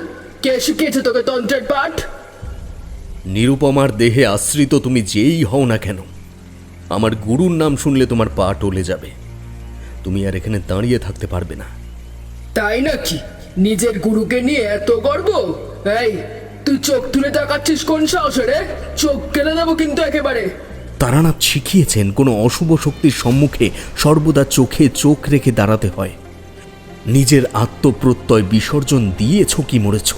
কে শিখিয়েছে তোকে তন্ত্রের পাঠ? নিরুপমার দেহে আশ্রিত তুমি যেই হও না কেন, আমার গুরুর নাম শুনলে তোমার পা টলে যাবে। তুমি আর এখানে দাঁড়িয়ে থাকতে পারবে না। তাই নাকি? নিজের গুরুকে নিয়ে এত গর্ব? এই, তুই চোখ তুলে তাকাচ্ছিস কোন সাহসে রে? চোখ কেটে দেবো কিন্তু একেবারে। তারানাথ শিখিয়েছেন কোনো অশুভ শক্তির সম্মুখে সর্বদা চোখে চোখ রেখে দাঁড়াতে হয়। নিজের আত্মপ্রত্যয় বিসর্জন দিয়েছ কি মরেছ?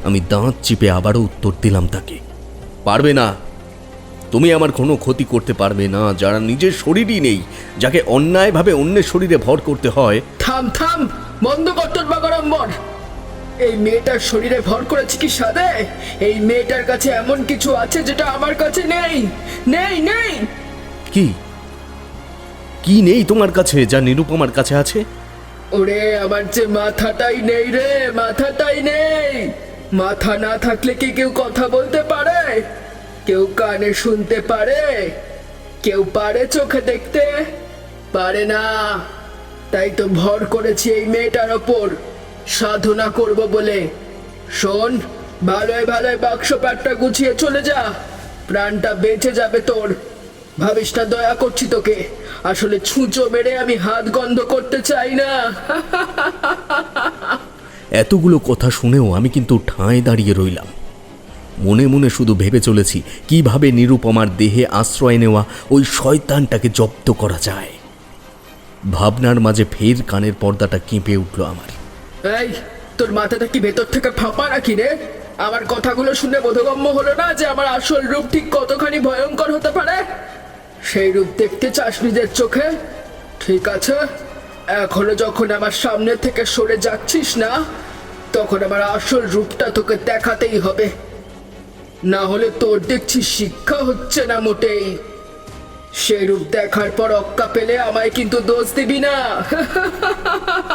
আমি দাঁত চিপে আবারও উত্তর দিলাম তাকে, পারবে না। তুমি আমার কোনো ক্ষতি করতে পারবে না। যারা নিজের শরীরই নেই, যাকে অন্যায়ভাবে অন্যের শরীরে ভর করতে হয়। থাম থাম, বন্ধ কর তোর বাগাড়ম্বর। এই মেয়েটার শরীরে ভর করেছি কি সাদে? এই মেয়েটার কাছে এমন কিছু আছে যেটা আমার কাছে নেই। নেই নেই। কি কি নেই তোমার কাছে যা নিরুপমার কাছে আছে? ওরে, আমার যে মাথাটাই নেই রে, মাথাটাই নেই। মাথা না থাকলে কি কেউ কথা বলতে পারে? কেউ কানে শুনতে পারে? কেউ পারে চোখে দেখতে? পারে না। তাই তো ভর করেছি এই মেয়েটার ওপর, সাধনা করব বলে। শোন, ভালোই ভালোই বাক্স প্যাটটা গুছিয়ে চলে যা, প্রাণটা বেঁচে যাবে তোর। ভাবিস না দয়া করছি তোকে, আসলে ছুঁচো মেরে আমি হাত গন্ধ করতে চাই না। এতগুলো কথা শুনেও আমি কিন্তু ঠাঁই দাঁড়িয়ে রইলাম। মনে মনে শুধু ভেবে চলেছি কিভাবে নিরুপমার দেহে আশ্রয় নেওয়া ওই শয়তানটাকে জব্দ করা যায়। ভাবনার মাঝে ফের কানের পর্দাটা কেঁপে উঠল আমার। এই, তোর মাথাটা কি ভেতর থেকে ফাঁপা নাকি রে? আমার কথাগুলো শুনে বোধগম্য হলো না যে আমার আসল রূপ ঠিক কতখানি ভয়ঙ্কর হতে পারে? সেই রূপ দেখতে চাস নিজের চোখে? ঠিক আছে, এখনো যখন আমার সামনে থেকে সরে যাচ্ছিস না, তখন আমার আসল রূপটা তোকে দেখাতেই হবে, না হলে তোর দেখছি শিক্ষা হচ্ছে না মোটেই। সেই রূপ দেখার পর অক্কা পেলে আমায় কিন্তু দোষ দিবি না।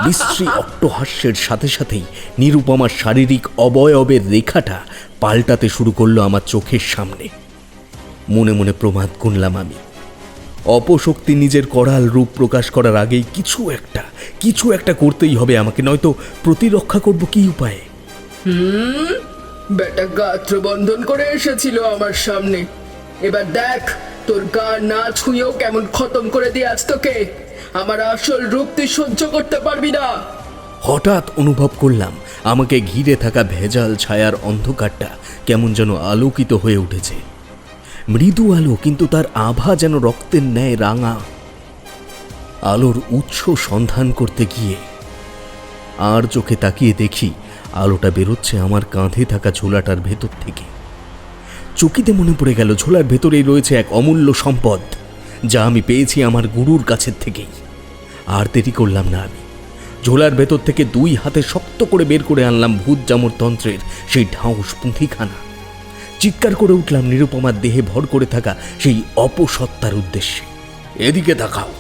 বিশ্রী অট্টহাস্যের সাথে সাথেই নিরুপমার শারীরিক অবয়বের রেখাটা পাল্টাতে শুরু করলো আমার চোখের সামনে। মনে মনে প্রমাদ গুনলাম আমি, অপশক্তি নিজের করাল রূপ প্রকাশ করার আগেই কিছু একটা করতেই হবে আমাকে, নয়তো প্রতিরক্ষা করব কি উপায়ে? বেটা গাত্র বন্ধন করে এসেছিল আমার সামনে, এবার দেখ তোর গা না ছুঁয়েও কেমন খতম করে দিয়ে আজ তোকে। আমার আসল রূপ তুই সহ্য করতে পারবি না। হঠাৎ অনুভব করলাম আমাকে ঘিরে থাকা ভেজাল ছায়ার অন্ধকারটা কেমন যেন আলোকিত হয়ে উঠেছে। মৃদু আলো, কিন্তু তার আভা যেন রক্তের ন্যায় রাঙা। আলোর উৎস সন্ধান করতে গিয়ে আর চোখে তাকিয়ে দেখি আলোটা বেরোচ্ছে আমার কাঁধে থাকা ঝোলাটার ভেতর থেকে। চকিতে মনে পড়ে গেল ঝোলার ভেতরেই রয়েছে এক অমূল্য সম্পদ, যা আমি পেয়েছি আমার গুরুর কাছের থেকেই। আর দেরি করলাম না, আমি ঝোলার ভেতর থেকে 2 হাতে শক্ত করে বের করে আনলাম ভূত জামর তন্ত্রের সেই ঢাউস পুঁথিখানা। চিৎকার করে উঠলাম নিরুপমার দেহে ভর করে থাকা সেই অপসত্তার উদ্দেশ্যে। এদিকে তাকাও,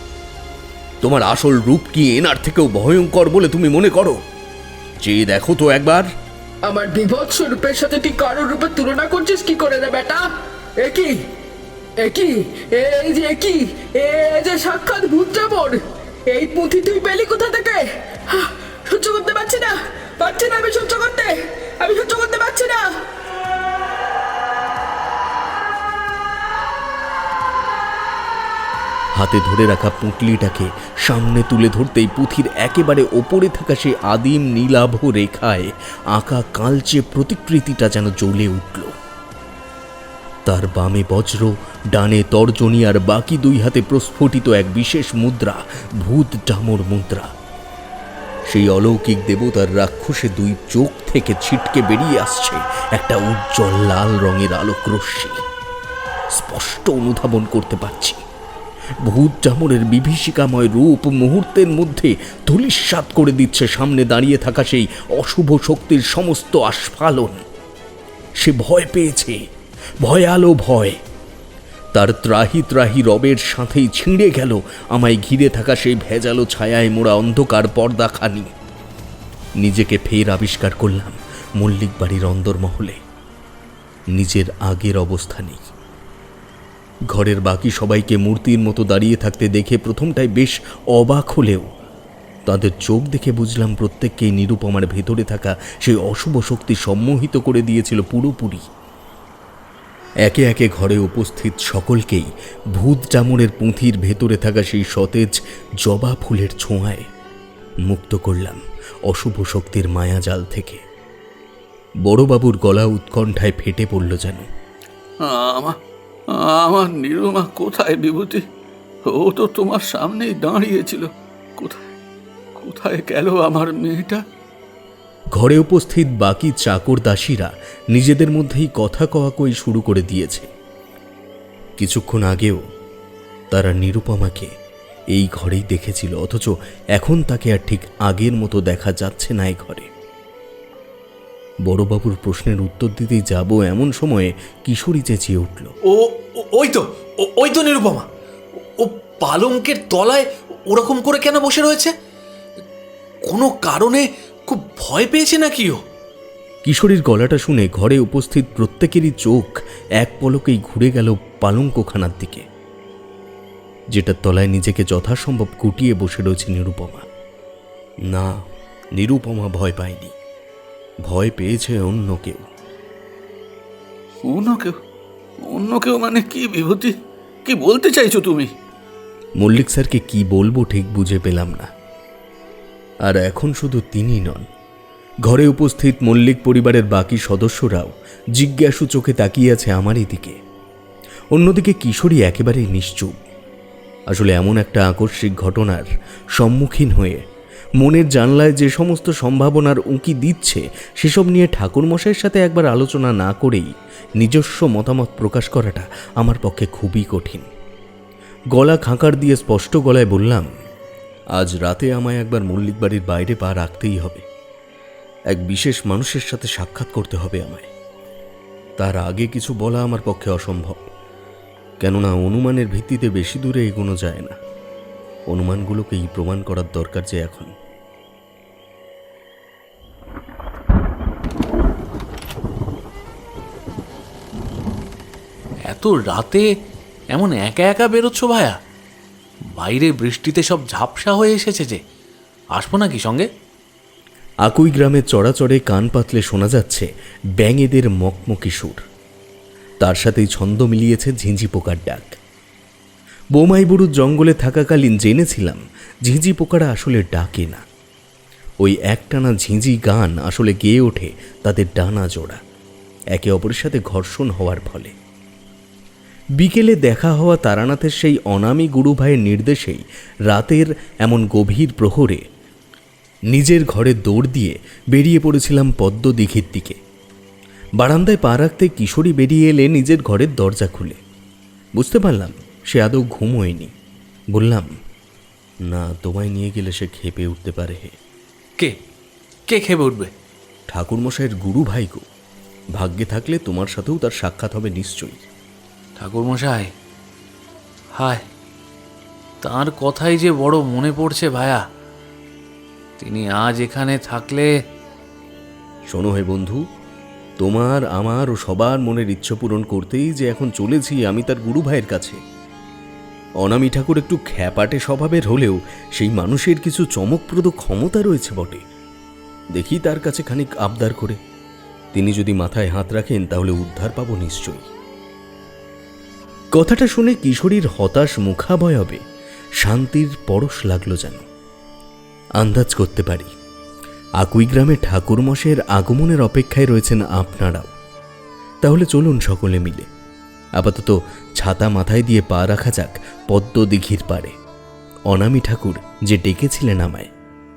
তোমার আসল রূপ কি এনার থেকেও ভয়ঙ্কর বলে তুমি মনে করো? চেয়ে দেখো তো একবার। আমার বিভৎস রূপের সাথে তুই কারোর রূপের তুলনা করছিস কি করে রে বেটা? একই এই যে সাক্ষাৎ ভূত জামর, এই পুঁথি তুই পেলি কোথা থেকে? সহ্য করতে পারছি না, আমি সহ্য করতে পারছি না। হাতে ধরে রাখা পুঁটলিটাকে সামনে তুলে ধরতেই পুঁথির একেবারে ওপরে থাকা সেই আদিম নীলাভ রেখায় আঁকা কালচে প্রতিকৃতিটা যেন জ্বলে উঠল। তার বামে বজ্র, ডানে তর্জনী, আর বাকি 2 হাতে প্রস্ফুটিত এক বিশেষ মুদ্রা, ভূত জামর মুদ্রা। সেই অলৌকিক দেবতার রাক্ষসে 2 চোখ থেকে ছিটকে বেরিয়ে আসছে একটা উজ্জ্বল লাল রঙের আলোক রশ্মি। স্পষ্ট অনুধাবন করতে পারছি ভূত জামরের বিভীষিকাময় রূপ মুহূর্তের মধ্যে ধূলিসাৎ করে দিচ্ছে সামনে দাঁড়িয়ে থাকা সেই অশুভ শক্তির সমস্ত আস্ফালন। সে ভয় পেয়েছে, ভয়ালো ভয়। তার ত্রাহি ত্রাহি রবের সাথেই ছিঁড়ে গেল আমায় ঘিরে থাকা সেই ভেজালো ছায়ায় মোড়া অন্ধকার পর্দাখানি। নিজেকে ফের আবিষ্কার করলাম মল্লিক বাড়ির অন্দরমহলে। নিজের আগের অবস্থানেই। ঘরের বাকি সবাইকে মূর্তির মতো দাঁড়িয়ে থাকতে দেখে প্রথমটায় বেশ অবাক হলেও তাদের চোখ দেখে বুঝলাম প্রত্যেককেই নিরুপমার ভেতরে থাকা সেই অশুভ শক্তি সম্মোহিত করে দিয়েছিল পুরোপুরি। একে একে ঘরে উপস্থিত সকলকেই ভূত জামরের পুঁথির ভেতরে থাকা সেই সতেজ জবা ফুলের ছোঁয়ায় মুক্ত করলাম অশুভ শক্তির মায়াজাল থেকে। বড়বাবুর গলা উৎকণ্ঠায় ফেটে পড়ল যেন। আমার নিরুমা কোথায় বিভূতি? ও তো তোমার সামনেই দাঁড়িয়েছিল, কোথায় গেল আমার মেয়েটা? ঘরে উপস্থিত বাকি চাকর দাসীরা নিজেদের মধ্যেই কথা কওয়াকই শুরু করে দিয়েছে। কিছুক্ষণ আগেও তারা নিরুপমাকে এই ঘরেই দেখেছিল, অথচ এখন তাকে আর ঠিক আগের মতো দেখা যাচ্ছে না এই ঘরে। বড়বাবুর প্রশ্নের উত্তর দিতেই যাব এমন সময়ে কিশোরী চেঁচিয়ে উঠল, ওই তো নিরুপমা, ও পালঙ্কের তলায় ওরকম করে কেন বসে রয়েছে? কোনো কারণে খুব ভয় পেয়েছে নাকি ও? কিশোরীর গলাটা শুনে ঘরে উপস্থিত প্রত্যেকেরই চোখ এক পলকেই ঘুরে গেল পালঙ্কখানার দিকে, যেটার তলায় নিজেকে যথাসম্ভব গুটিয়ে বসে রয়েছে নিরুপমা। না, নিরুপমা ভয় পায়নি, ভয় পেয়েছে অন্য কেউ। অন্য কেউ মানে কি বিভূতি? কি বলতে চাইছো তুমি? মল্লিক স্যারকে কি বলবো ঠিক বুঝে পেলাম না। আর এখন শুধু তিনি নন, ঘরে উপস্থিত মল্লিক পরিবারের বাকি সদস্যরাও জিজ্ঞাসু চোখে তাকিয়ে আছে আমারই দিকে। অন্যদিকে কিশোরী একেবারেই নিশ্চুপ। আসলে এমন একটা আকস্মিক ঘটনার সম্মুখীন হয়ে মনের জানলায় যে সমস্ত সম্ভাবনার উঁকি দিচ্ছে সেসব নিয়ে ঠাকুরমশাইয়ের সাথে একবার আলোচনা না করেই নিজস্ব মতামত প্রকাশ করাটা আমার পক্ষে খুবই কঠিন। গলা খাঁকার দিয়ে স্পষ্ট গলায় বললাম, আজ রাতে আমায় একবার মল্লিক বাড়ির বাইরে পা রাখতেই হবে। এক বিশেষ মানুষের সাথে সাক্ষাৎ করতে হবে আমায়। তার আগে কিছু বলা আমার পক্ষে অসম্ভব, কেননা অনুমানের ভিত্তিতে বেশি দূরে এগোনো যায় না। অনুমানগুলোকেই প্রমাণ করার দরকার যে এখন। এত রাতে এমন একা একা বেরোচ্ছ ভায়া? বাইরে বৃষ্টিতে সব ঝাপসা হয়ে এসেছে যে, আসবো নাকি সঙ্গে? আকুই গ্রামের চড়াচড়ে কান পাতলে শোনা যাচ্ছে ব্যাঙেদের মকমকি সুর। তার সাথেই ছন্দ মিলিয়েছে ঝিঁঝি পোকার ডাক। বোমাইবুরুর জঙ্গলে থাকাকালীন জেনেছিলাম ঝিঁঝি পোকারা আসলে ডাকে না। ওই একটানা ঝিঁঝি গান আসলে গেয়ে ওঠে তাদের ডানা জোড়া, একে অপরের সাথে ঘর্ষণ হওয়ার ফলে। বিকেলে দেখা হওয়া তারানাথের সেই অনামী গুরু ভাইয়ের নির্দেশেই রাতের এমন গভীর প্রহরে নিজের ঘরে দৌড় দিয়ে বেরিয়ে পড়েছিলাম পদ্ম দিঘির দিকে। বারান্দায় পা রাখতে কিশোরী বেরিয়ে এলে নিজের ঘরের দরজা খুলে। বুঝতে পারলাম সে আদৌ ঘুমোয়নি। বললাম, না, তোমায় নিয়ে গেলে সে খেপে উঠতে পারে। হে, কে কে খেপে উঠবে? ঠাকুরমশাইয়ের গুরু ভাই গো। ভাগ্যে থাকলে তোমার সাথেও তার সাক্ষাৎ হবে নিশ্চয়ই। ঠাকুরমশাই, হায়, তার কথাই যে বড় মনে পড়ছে ভায়া। তিনি আজ এখানে থাকলে। শোনো হে বন্ধু, তোমার আমার ও সবার মনের ইচ্ছা পূরণ করতেই যে এখন চলেছি আমি তার গুরু ভাইয়ের কাছে। অনামী ঠাকুর একটু খ্যাপাটে স্বভাবের হলেও সেই মানুষের কিছু চমকপ্রদ ক্ষমতা রয়েছে বটে। দেখি তার কাছে খানিক আবদার করে, তিনি যদি মাথায় হাত রাখেন তাহলে উদ্ধার পাবো নিশ্চয়ই। কথাটা শুনে কিশোরীর হতাশ মুখাবয়বে শান্তির পরশ লাগলো যেন। আন্দাজ করতে পারি আকুই গ্রামে ঠাকুরমশাইয়ের আগমনের অপেক্ষায় রয়েছেন আপনারাও। তাহলে চলুন সকলে মিলে আপাতত ছাতা মাথায় দিয়ে পা রাখা যাক পদ্ম দিঘির পাড়ে। অনামী ঠাকুর যে ডেকেছিলেন আমায়,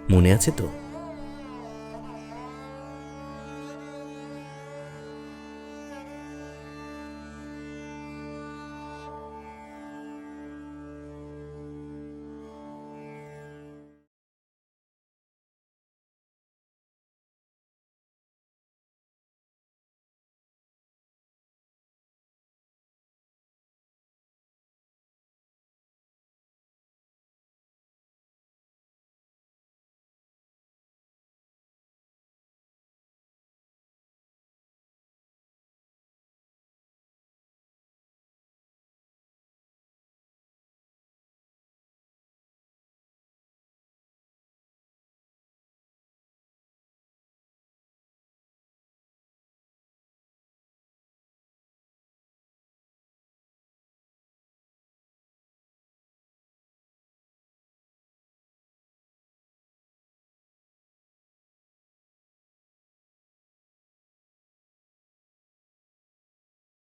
মনে আছে তো?